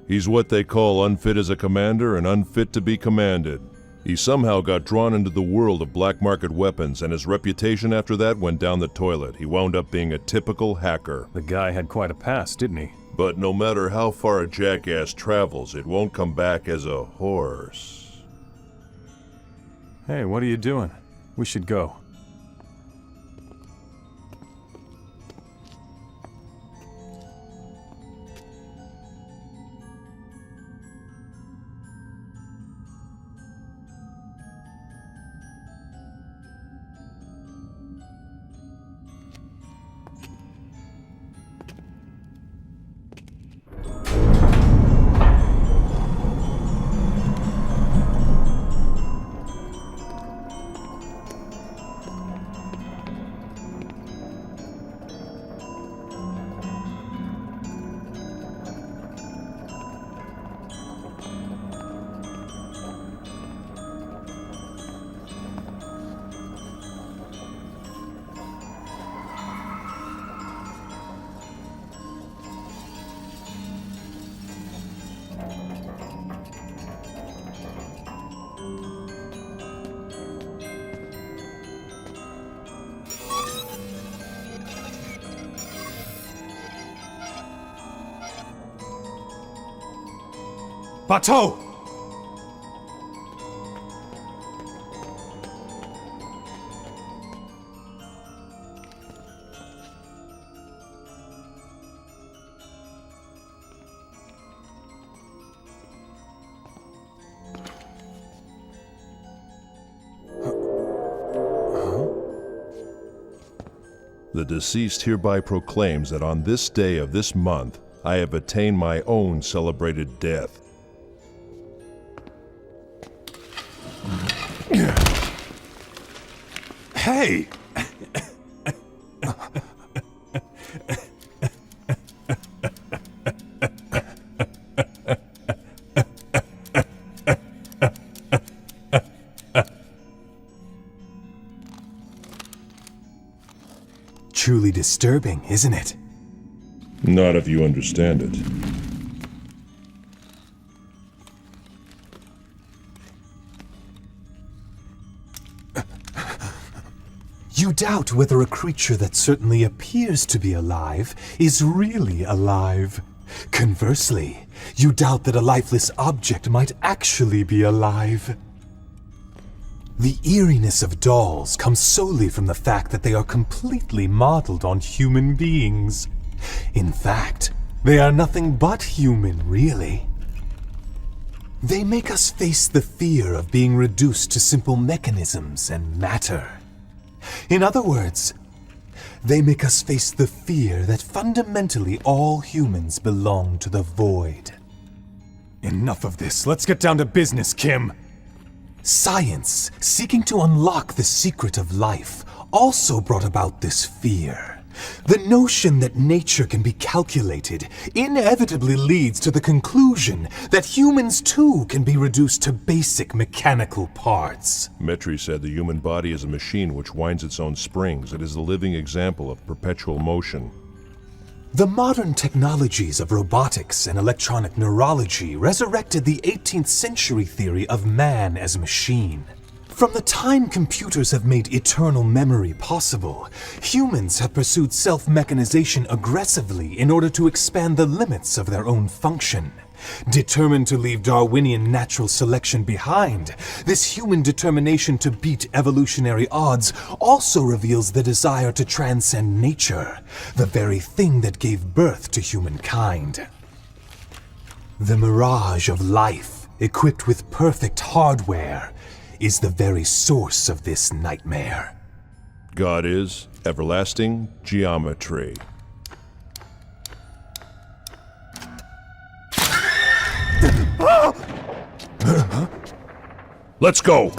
He's what they call unfit as a commander and unfit to be commanded. He somehow got drawn into the world of black market weapons, and his reputation after that went down the toilet. He wound up being a typical hacker. The guy had quite a past, didn't he? But no matter how far a jackass travels, it won't come back as a horse. Hey, what are you doing? We should go. Bateau! The deceased hereby proclaims that on this day of this month, I have attained my own celebrated death. Hey! Truly disturbing, isn't it? Not if you understand it. You doubt whether a creature that certainly appears to be alive is really alive. Conversely, you doubt that a lifeless object might actually be alive. The eeriness of dolls comes solely from the fact that they are completely modeled on human beings. In fact, they are nothing but human, really. They make us face the fear of being reduced to simple mechanisms and matter. In other words, they make us face the fear that fundamentally all humans belong to the void. Enough of this. Let's get down to business, Kim. Science, seeking to unlock the secret of life, also brought about this fear. The notion that nature can be calculated inevitably leads to the conclusion that humans too can be reduced to basic mechanical parts. Metri said the human body is a machine which winds its own springs. It is the living example of perpetual motion. The modern technologies of robotics and electronic neurology resurrected the 18th century theory of man as machine. From the time computers have made eternal memory possible, humans have pursued self-mechanization aggressively in order to expand the limits of their own function. Determined to leave Darwinian natural selection behind, this human determination to beat evolutionary odds also reveals the desire to transcend nature, the very thing that gave birth to humankind. The mirage of life, equipped with perfect hardware, is the very source of this nightmare. God is everlasting geometry. Let's go!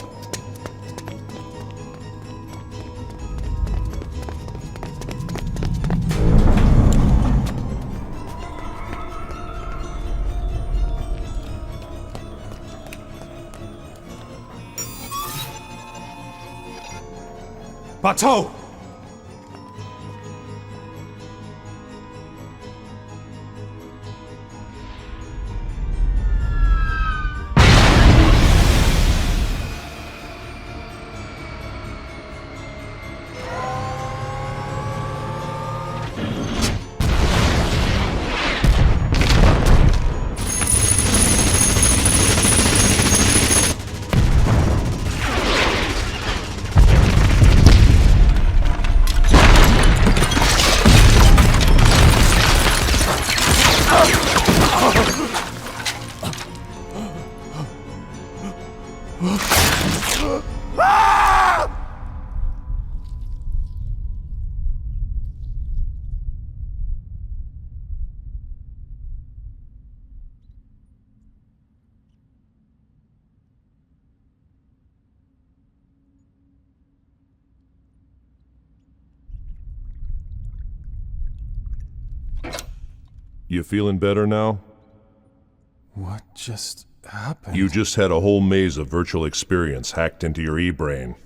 Bateau! You feeling better now? What just happened? You just had a whole maze of virtual experience hacked into your e-brain.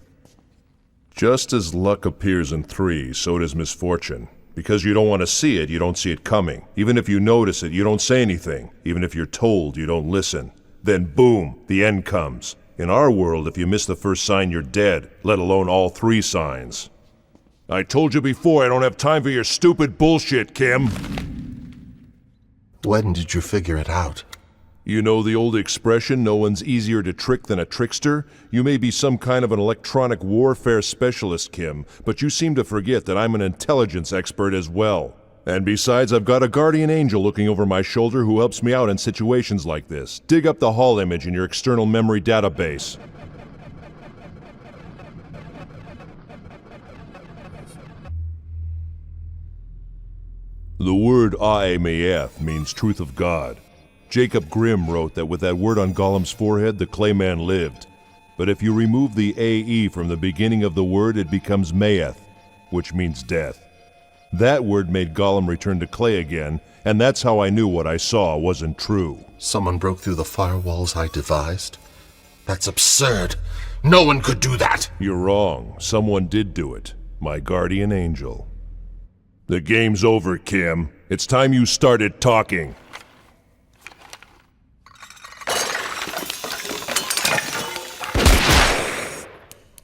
Just as luck appears in threes, so does misfortune. Because you don't want to see it, you don't see it coming. Even if you notice it, you don't say anything. Even if you're told, you don't listen. Then boom, the end comes. In our world, if you miss the first sign, you're dead, let alone all three signs. I told you before, I don't have time for your stupid bullshit, Kim. When did you figure it out? You know the old expression, no one's easier to trick than a trickster? You may be some kind of an electronic warfare specialist, Kim, but you seem to forget that I'm an intelligence expert as well. And besides, I've got a guardian angel looking over my shoulder who helps me out in situations like this. Dig up the Hall image in your external memory database. The word Aamayeth means truth of God. Jacob Grimm wrote that with that word on Gollum's forehead, the Clayman lived. But if you remove the AE from the beginning of the word, it becomes Mayeth, which means death. That word made Gollum return to clay again, and that's how I knew what I saw wasn't true. Someone broke through the firewalls I devised? That's absurd. No one could do that. You're wrong. Someone did do it. My guardian angel. The game's over, Kim. It's time you started talking.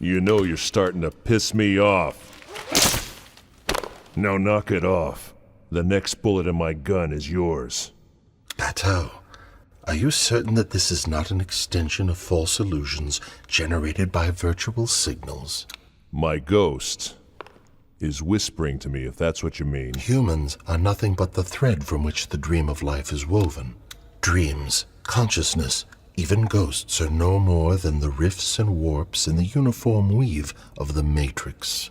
You know you're starting to piss me off. Now knock it off. The next bullet in my gun is yours. Bateau, are you certain that this is not an extension of false illusions generated by virtual signals? My ghost is whispering to me, if that's what you mean. Humans are nothing but the thread from which the dream of life is woven. Dreams, consciousness, even ghosts are no more than the rifts and warps in the uniform weave of the Matrix.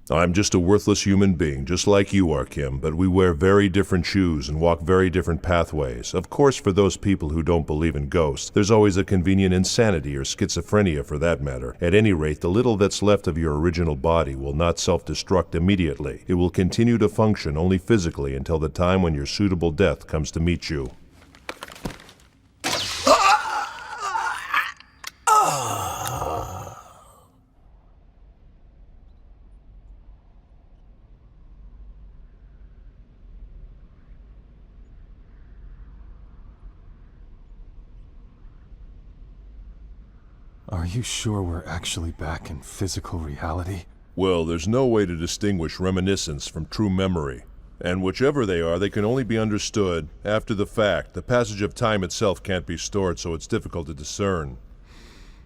I'm just a worthless human being, just like you are, Kim, but we wear very different shoes and walk very different pathways. Of course, for those people who don't believe in ghosts, there's always a convenient insanity or schizophrenia for that matter. At any rate, the little that's left of your original body will not self-destruct immediately. It will continue to function only physically until the time when your suitable death comes to meet you. Are you sure we're actually back in physical reality? Well, there's no way to distinguish reminiscence from true memory. And whichever they are, they can only be understood after the fact. The passage of time itself can't be stored, so it's difficult to discern.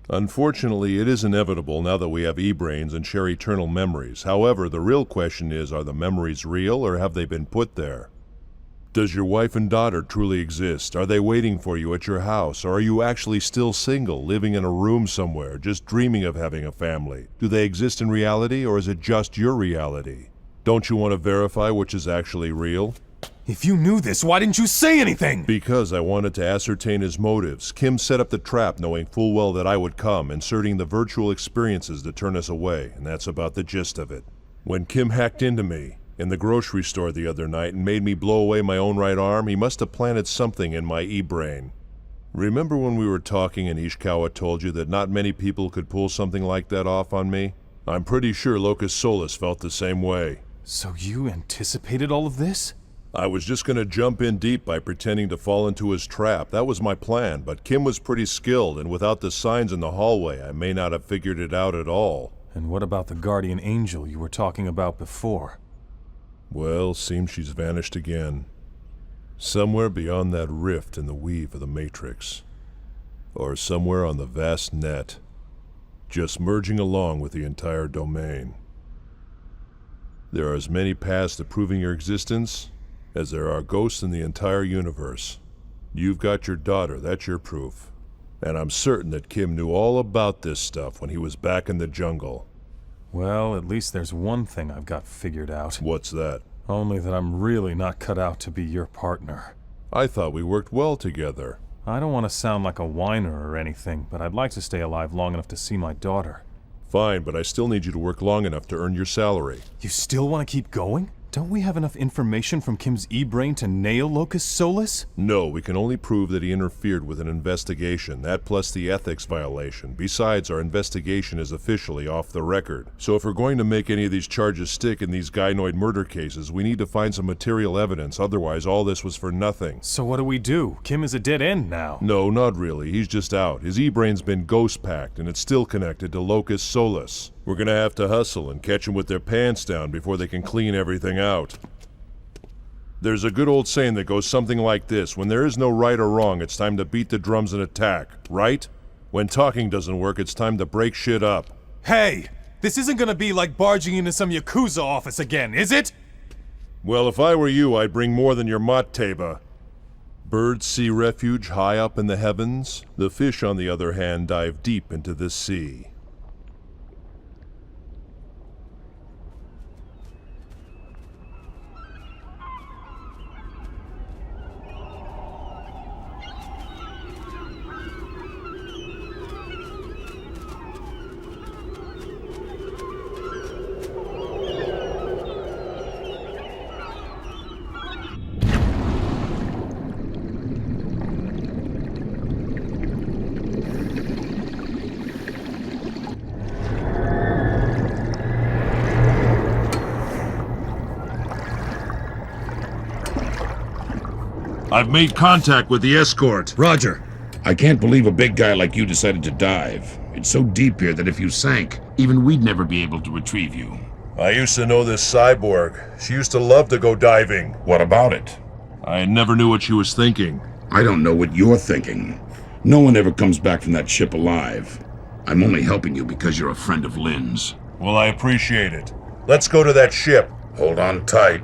Unfortunately, it is inevitable now that we have e-brains and share eternal memories. However, the real question is, are the memories real, or have they been put there? Does your wife and daughter truly exist? Are they waiting for you at your house? Or are you actually still single, living in a room somewhere, just dreaming of having a family? Do they exist in reality, or is it just your reality? Don't you want to verify which is actually real? If you knew this, why didn't you say anything? Because I wanted to ascertain his motives. Kim set up the trap knowing full well that I would come, inserting the virtual experiences to turn us away, and that's about the gist of it. When Kim hacked into me in the grocery store the other night and made me blow away my own right arm, he must have planted something in my e-brain. Remember when we were talking and Ishikawa told you that not many people could pull something like that off on me? I'm pretty sure Locus Solus felt the same way. So you anticipated all of this? I was just going to jump in deep by pretending to fall into his trap. That was my plan, but Kim was pretty skilled, and without the signs in the hallway, I may not have figured it out at all. And what about the guardian angel you were talking about before? Well, seems she's vanished again. Somewhere beyond that rift in the weave of the Matrix. Or somewhere on the vast net. Just merging along with the entire domain. There are as many paths to proving your existence as there are ghosts in the entire universe. You've got your daughter, that's your proof. And I'm certain that Kim knew all about this stuff when he was back in the jungle. Well, at least there's one thing I've got figured out. What's that? Only that I'm really not cut out to be your partner. I thought we worked well together. I don't want to sound like a whiner or anything, but I'd like to stay alive long enough to see my daughter. Fine, but I still need you to work long enough to earn your salary. You still want to keep going? Don't we have enough information from Kim's e-brain to nail Locus Solus? No, we can only prove that he interfered with an investigation, that plus the ethics violation. Besides, our investigation is officially off the record. So if we're going to make any of these charges stick in these gynoid murder cases, we need to find some material evidence, otherwise all this was for nothing. So what do we do? Kim is a dead end now. No, not really. He's just out. His e-brain's been ghost-packed, and it's still connected to Locus Solus. We're gonna have to hustle and catch them with their pants down before they can clean everything out. There's a good old saying that goes something like this: when there is no right or wrong, it's time to beat the drums and attack, right? When talking doesn't work, it's time to break shit up. Hey! This isn't gonna be like barging into some Yakuza office again, is it? Well, if I were you, I'd bring more than your Matteba. Birds see refuge high up in the heavens. The fish, on the other hand, dive deep into the sea. I've made contact with the escort. Roger. I can't believe a big guy like you decided to dive. It's so deep here that if you sank, even we'd never be able to retrieve you. I used to know this cyborg. She used to love to go diving. What about it? I never knew what she was thinking. I don't know what you're thinking. No one ever comes back from that ship alive. I'm only helping you because you're a friend of Lynn's. Well, I appreciate it. Let's go to that ship. Hold on tight.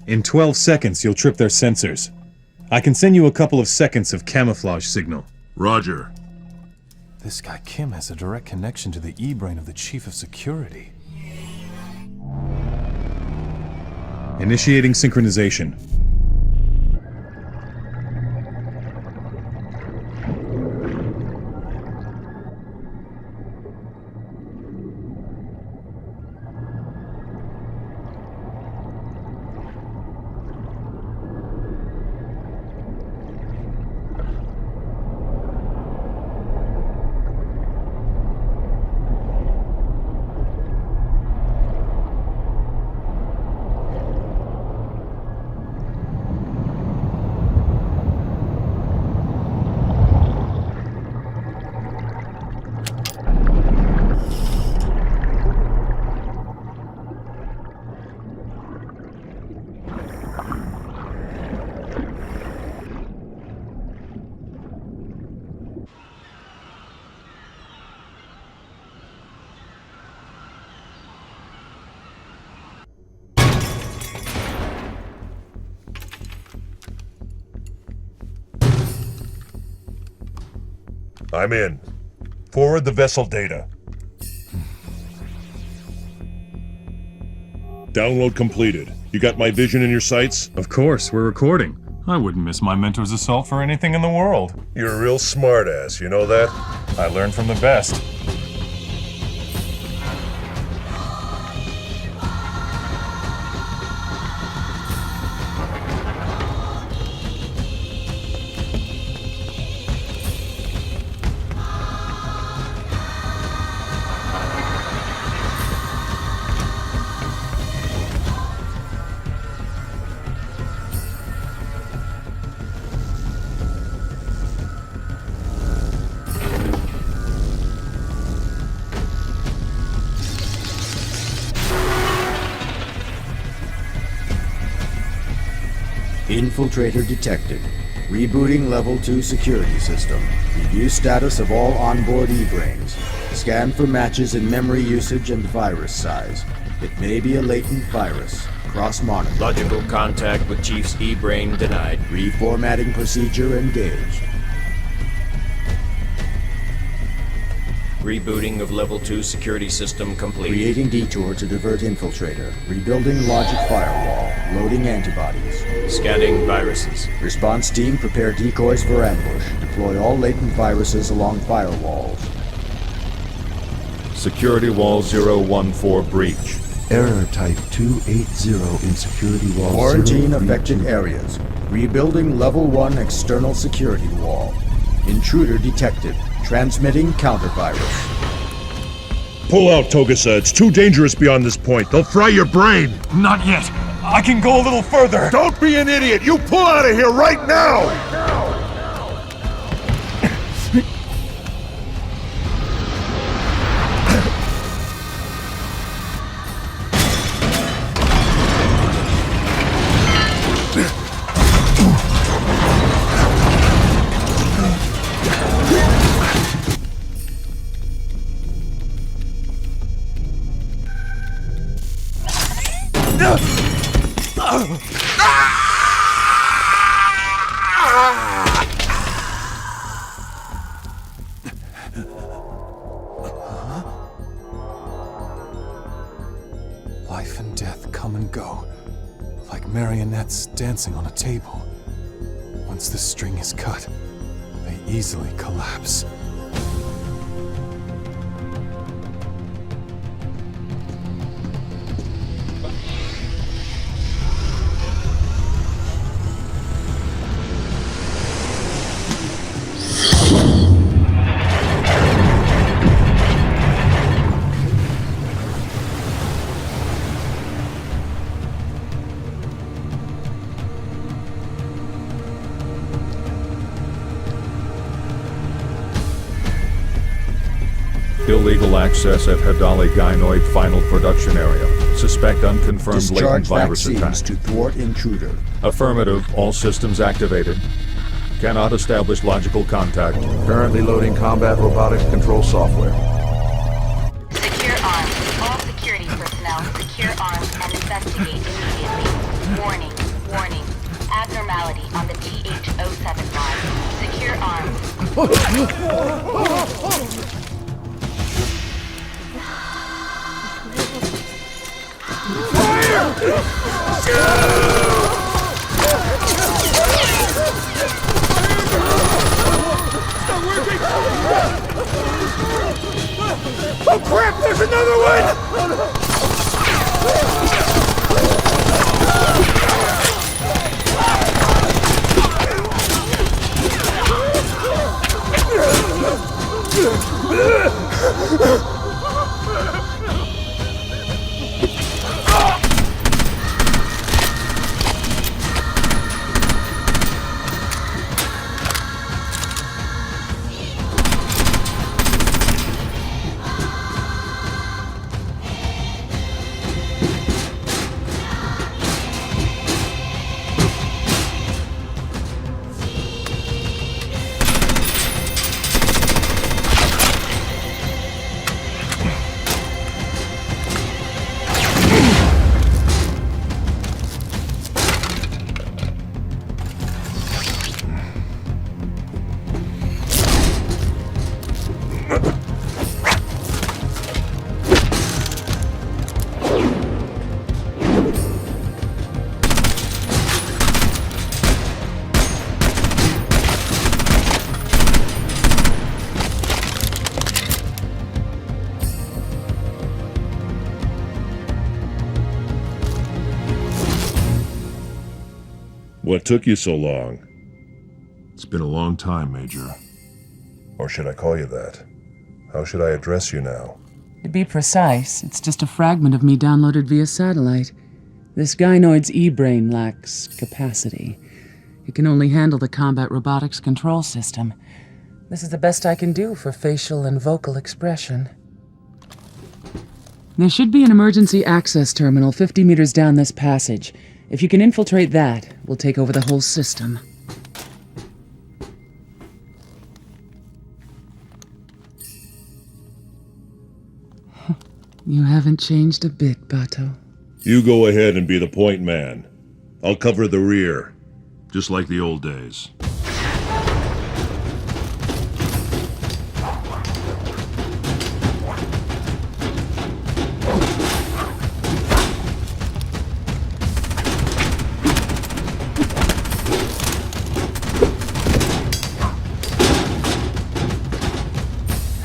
In 12 seconds, you'll trip their sensors. I can send you a couple of seconds of camouflage signal. Roger. This guy Kim has a direct connection to the e-brain of the Chief of Security. Initiating synchronization. I'm in. Forward the vessel data. Download completed. You got my vision in your sights? Of course, we're recording. I wouldn't miss my mentor's assault for anything in the world. You're a real smartass, you know that? I learned from the best. Infiltrator detected. Rebooting Level 2 security system. Review status of all onboard E-brains. Scan for matches in memory usage and virus size. It may be a latent virus. Cross-monitor. Logical contact with Chief's E-brain denied. Reformatting procedure engaged. Rebooting of Level 2 security system complete. Creating detour to divert infiltrator. Rebuilding logic firewall. Loading antibodies. Scanning viruses. Response team prepare decoys for ambush. Deploy all latent viruses along firewalls. Security wall 014 breach. Error type 280 in security wall. Quarantine affected areas. Rebuilding level 1 external security wall. Intruder detected. Transmitting counter-virus. Pull out, Togusa. It's too dangerous beyond this point. They'll fry your brain. Not yet. I can go a little further. Don't be an idiot. You pull out of here right now. Life and death come and go, like marionettes dancing on a table. Once the string is cut, they easily collapse. Illegal access at Hadali Gynoid final production area. Suspect unconfirmed latent Discharge virus vaccines attack. to thwart intruder. Affirmative. All systems activated. Cannot establish logical contact. Currently loading combat robotics control software. Secure arms. All security personnel, secure arms and investigate immediately. Warning, warning. Abnormality on the TH-07 line. Secure arms. Oh crap, there's another one! What took you so long? It's been a long time, Major. Or should I call you that? How should I address you now? To be precise, it's just a fragment of me downloaded via satellite. This gynoid's e-brain lacks capacity. It can only handle the combat robotics control system. This is the best I can do for facial and vocal expression. There should be an emergency access terminal 50 meters down this passage. If you can infiltrate that, we'll take over the whole system. You haven't changed a bit, Bato. You go ahead and be the point man. I'll cover the rear, just like the old days.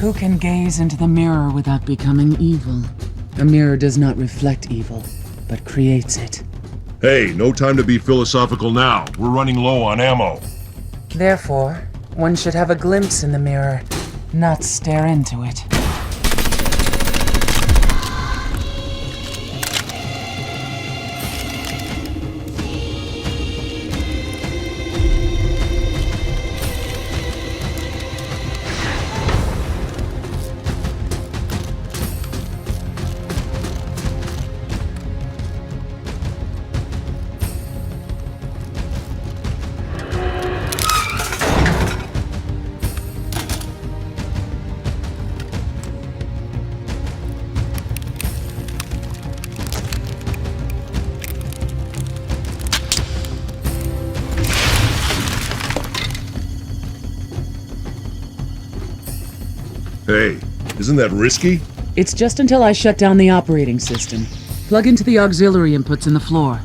Who can gaze into the mirror without becoming evil? A mirror does not reflect evil, but creates it. Hey, no time to be philosophical now. We're running low on ammo. Therefore, one should have a glimpse in the mirror, not stare into it. Hey, isn't that risky? It's just until I shut down the operating system. Plug into the auxiliary inputs in the floor.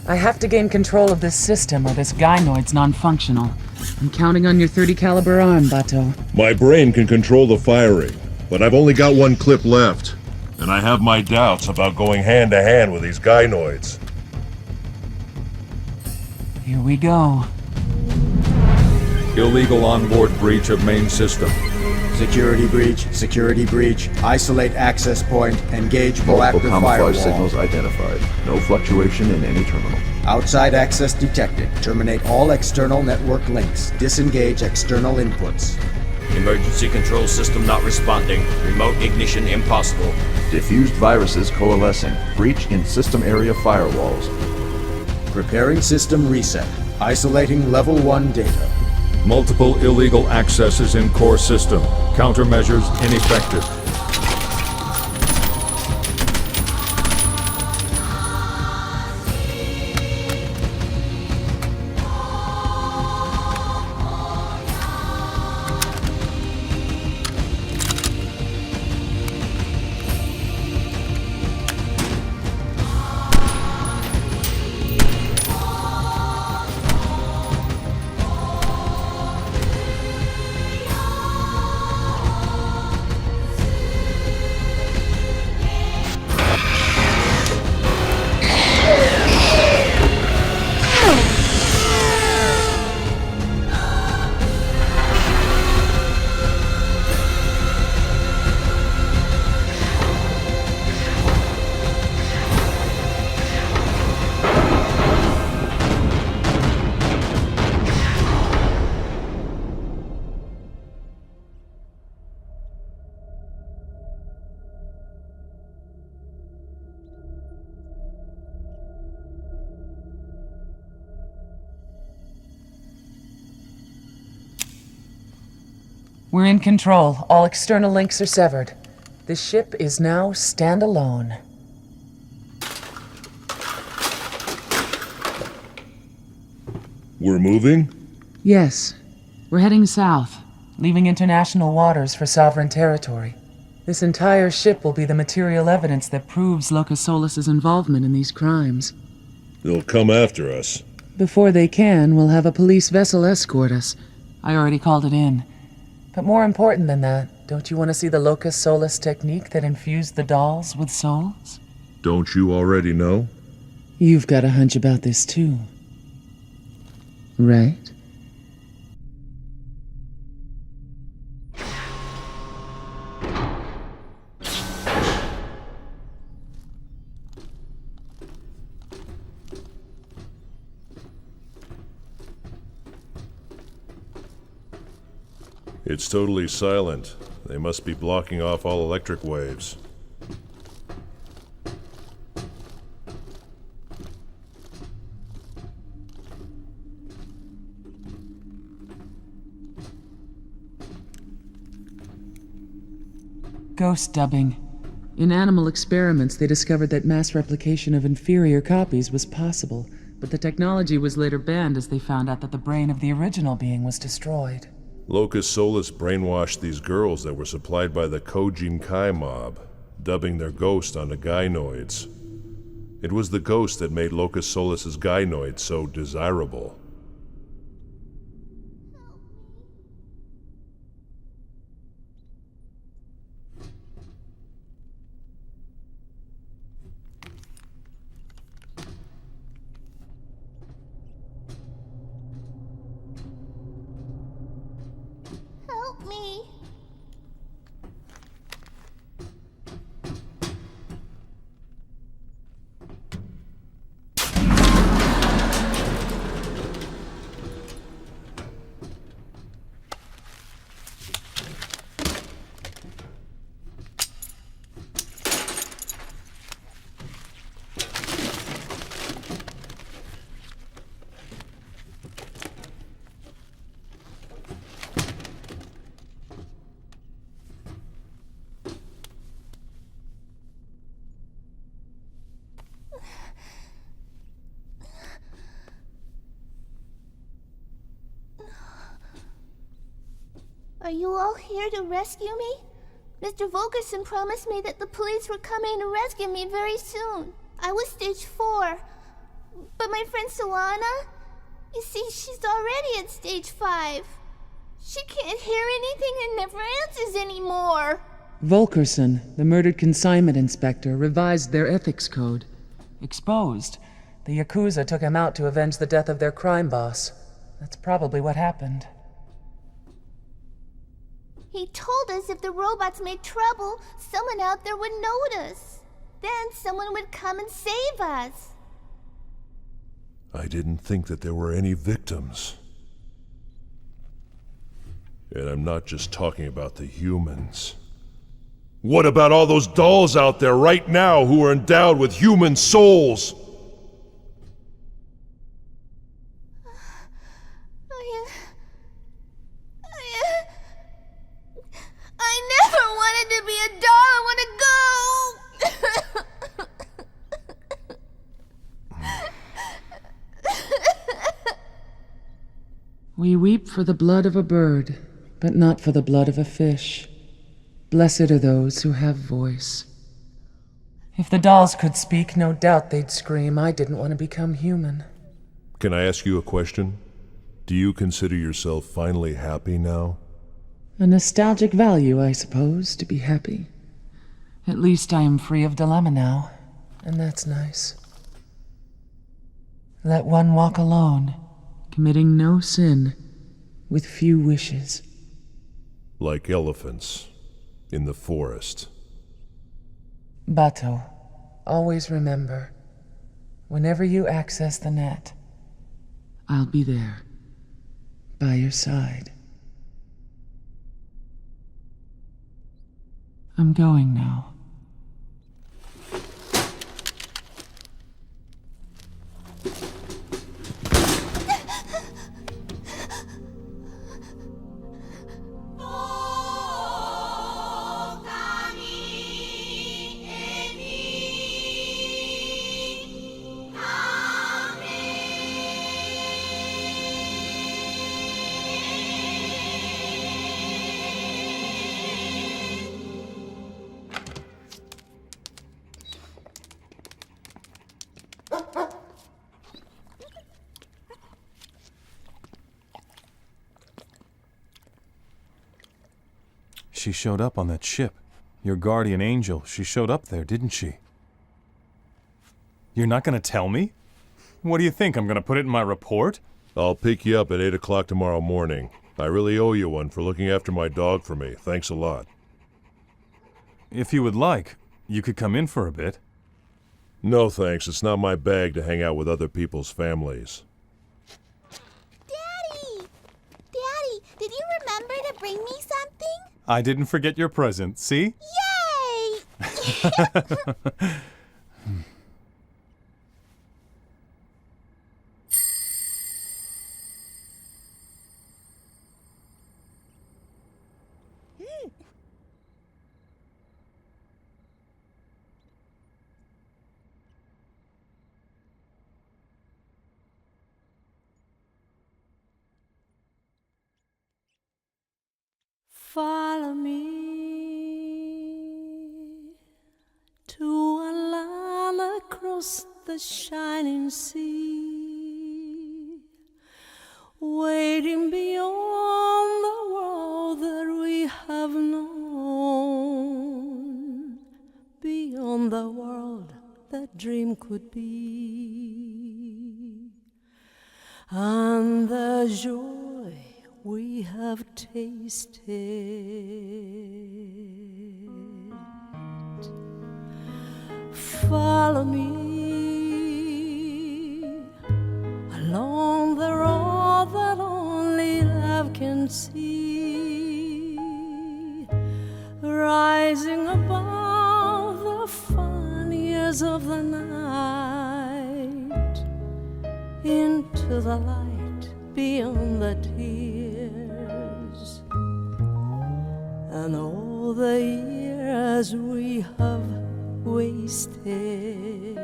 I have to gain control of this system or this gynoid's non-functional. I'm counting on your .30 caliber arm, Bato. My brain can control the firing, but I've only got one clip left. And I have my doubts about going hand-to-hand with these gynoids. Here we go. Illegal onboard breach of main system. Security breach, isolate access point, engage Multiple proactive camouflage firewall. signals identified. No fluctuation in any terminal. Outside access detected. Terminate all external network links. Disengage external inputs. Emergency control system not responding. Remote ignition impossible. Diffused viruses coalescing. Breach in system area firewalls. Preparing system reset. Isolating level 1 data. Multiple illegal accesses in core system. Countermeasures ineffective. We're in control. All external links are severed. The ship is now standalone. We're moving? Yes. We're heading south, leaving international waters for sovereign territory. This entire ship will be the material evidence that proves Locus Solus's involvement in these crimes. They'll come after us. Before they can, we'll have a police vessel escort us. I already called it in. But more important than that, don't you want to see the Locus Solus technique that infused the dolls with souls? Don't you already know? You've got a hunch about this too. Right? It's totally silent. They must be blocking off all electric waves. Ghost dubbing. In animal experiments, they discovered that mass replication of inferior copies was possible, but the technology was later banned as they found out that the brain of the original being was destroyed. Locus Solus brainwashed these girls that were supplied by the Kojin-Kai mob, dubbing their ghost onto gynoids. It was the ghost that made Locus Solus's gynoid so desirable. Help me. Are you all here to rescue me? Mr. Volkerson promised me that the police were coming to rescue me very soon. I was stage 4. But my friend Solana, you see, she's already at stage 5. She can't hear anything and never answers anymore. Volkerson, the murdered consignment inspector, revised their ethics code. Exposed, the Yakuza took him out to avenge the death of their crime boss. That's probably what happened. He told us if the robots made trouble, someone out there would notice. Then someone would come and save us. I didn't think that there were any victims. And I'm not just talking about the humans. What about all those dolls out there right now who are endowed with human souls? I never wanted to be a doll. I want to go. We weep for the blood of a bird, but not for the blood of a fish. Blessed are those who have voice. If the dolls could speak, no doubt they'd scream, I didn't want to become human. Can I ask you a question? Do you consider yourself finally happy now? A nostalgic value, I suppose, to be happy. At least I am free of dilemma now, and that's nice. Let one walk alone, committing no sin, with few wishes. Like elephants in the forest. Bato, always remember, whenever you access the net, I'll be there, by your side. I'm going now. She showed up on that ship. Your guardian angel, she showed up there, didn't she? You're not gonna tell me? What do you think, I'm gonna put it in my report? I'll pick you up at 8 o'clock tomorrow morning. I really owe you one for looking after my dog for me. Thanks a lot. If you would like, you could come in for a bit. No thanks, it's not my bag to hang out with other people's families. Daddy! Daddy, did you remember to bring me something? I didn't forget your present, see? Yay! Follow me to a land across the shining sea, waiting beyond the world that we have known, beyond the world that dream could be, and the joy we have tasted. Follow me along the road that only love can see, rising above the fun years of the night, into the light beyond the tears, and all the years we have wasted.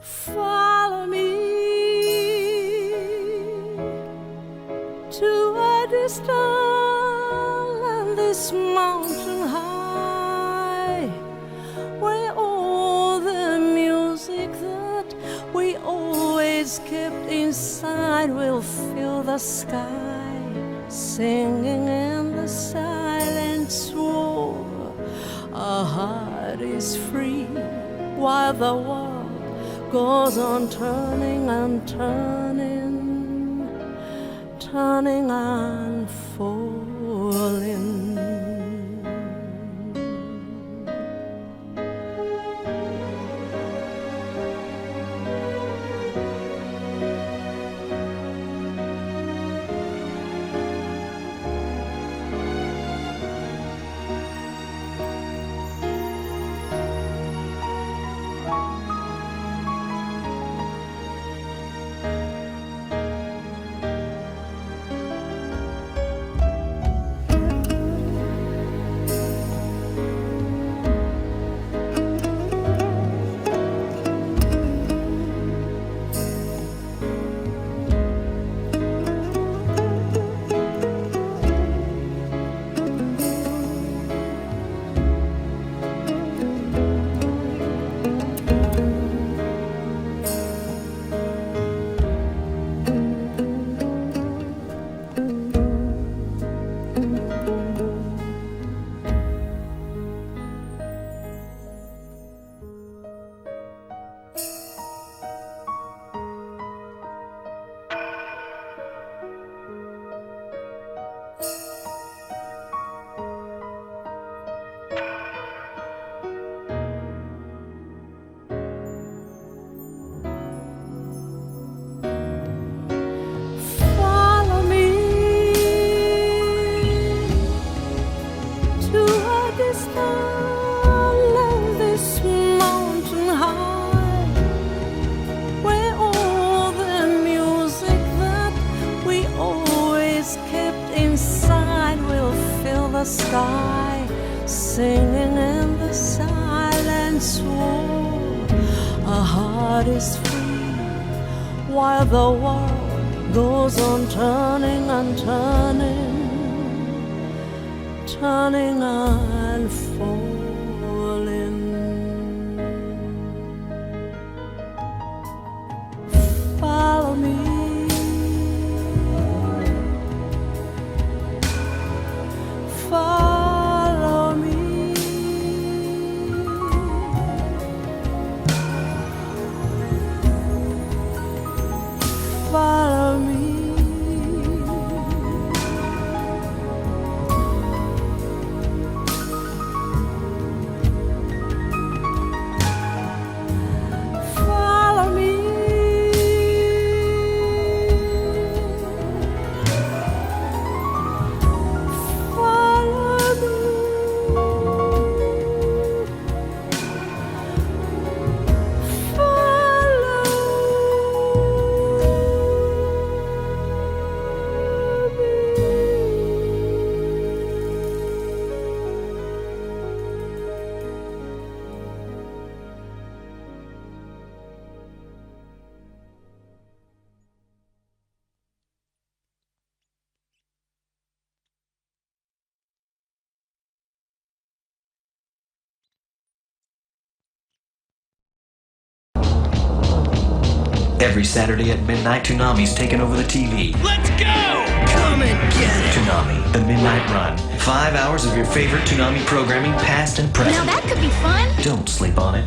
Follow me distant land is mountain high, where all the music that we always kept inside will fill the sky, singing in the silence roar. Our heart is free while the world goes on turning and turning, turning and falling. Sky, singing in the silence roar. Our heart is free while the world goes on turning and turning, turning and falling. Follow me. Follow me. Follow me. Follow me. Every Saturday at midnight, Toonami's taking over the TV. Let's go! Come and get it! Toonami, the Midnight Run. 5 hours of your favorite Toonami programming, past and present. Now that could be fun. Don't sleep on it.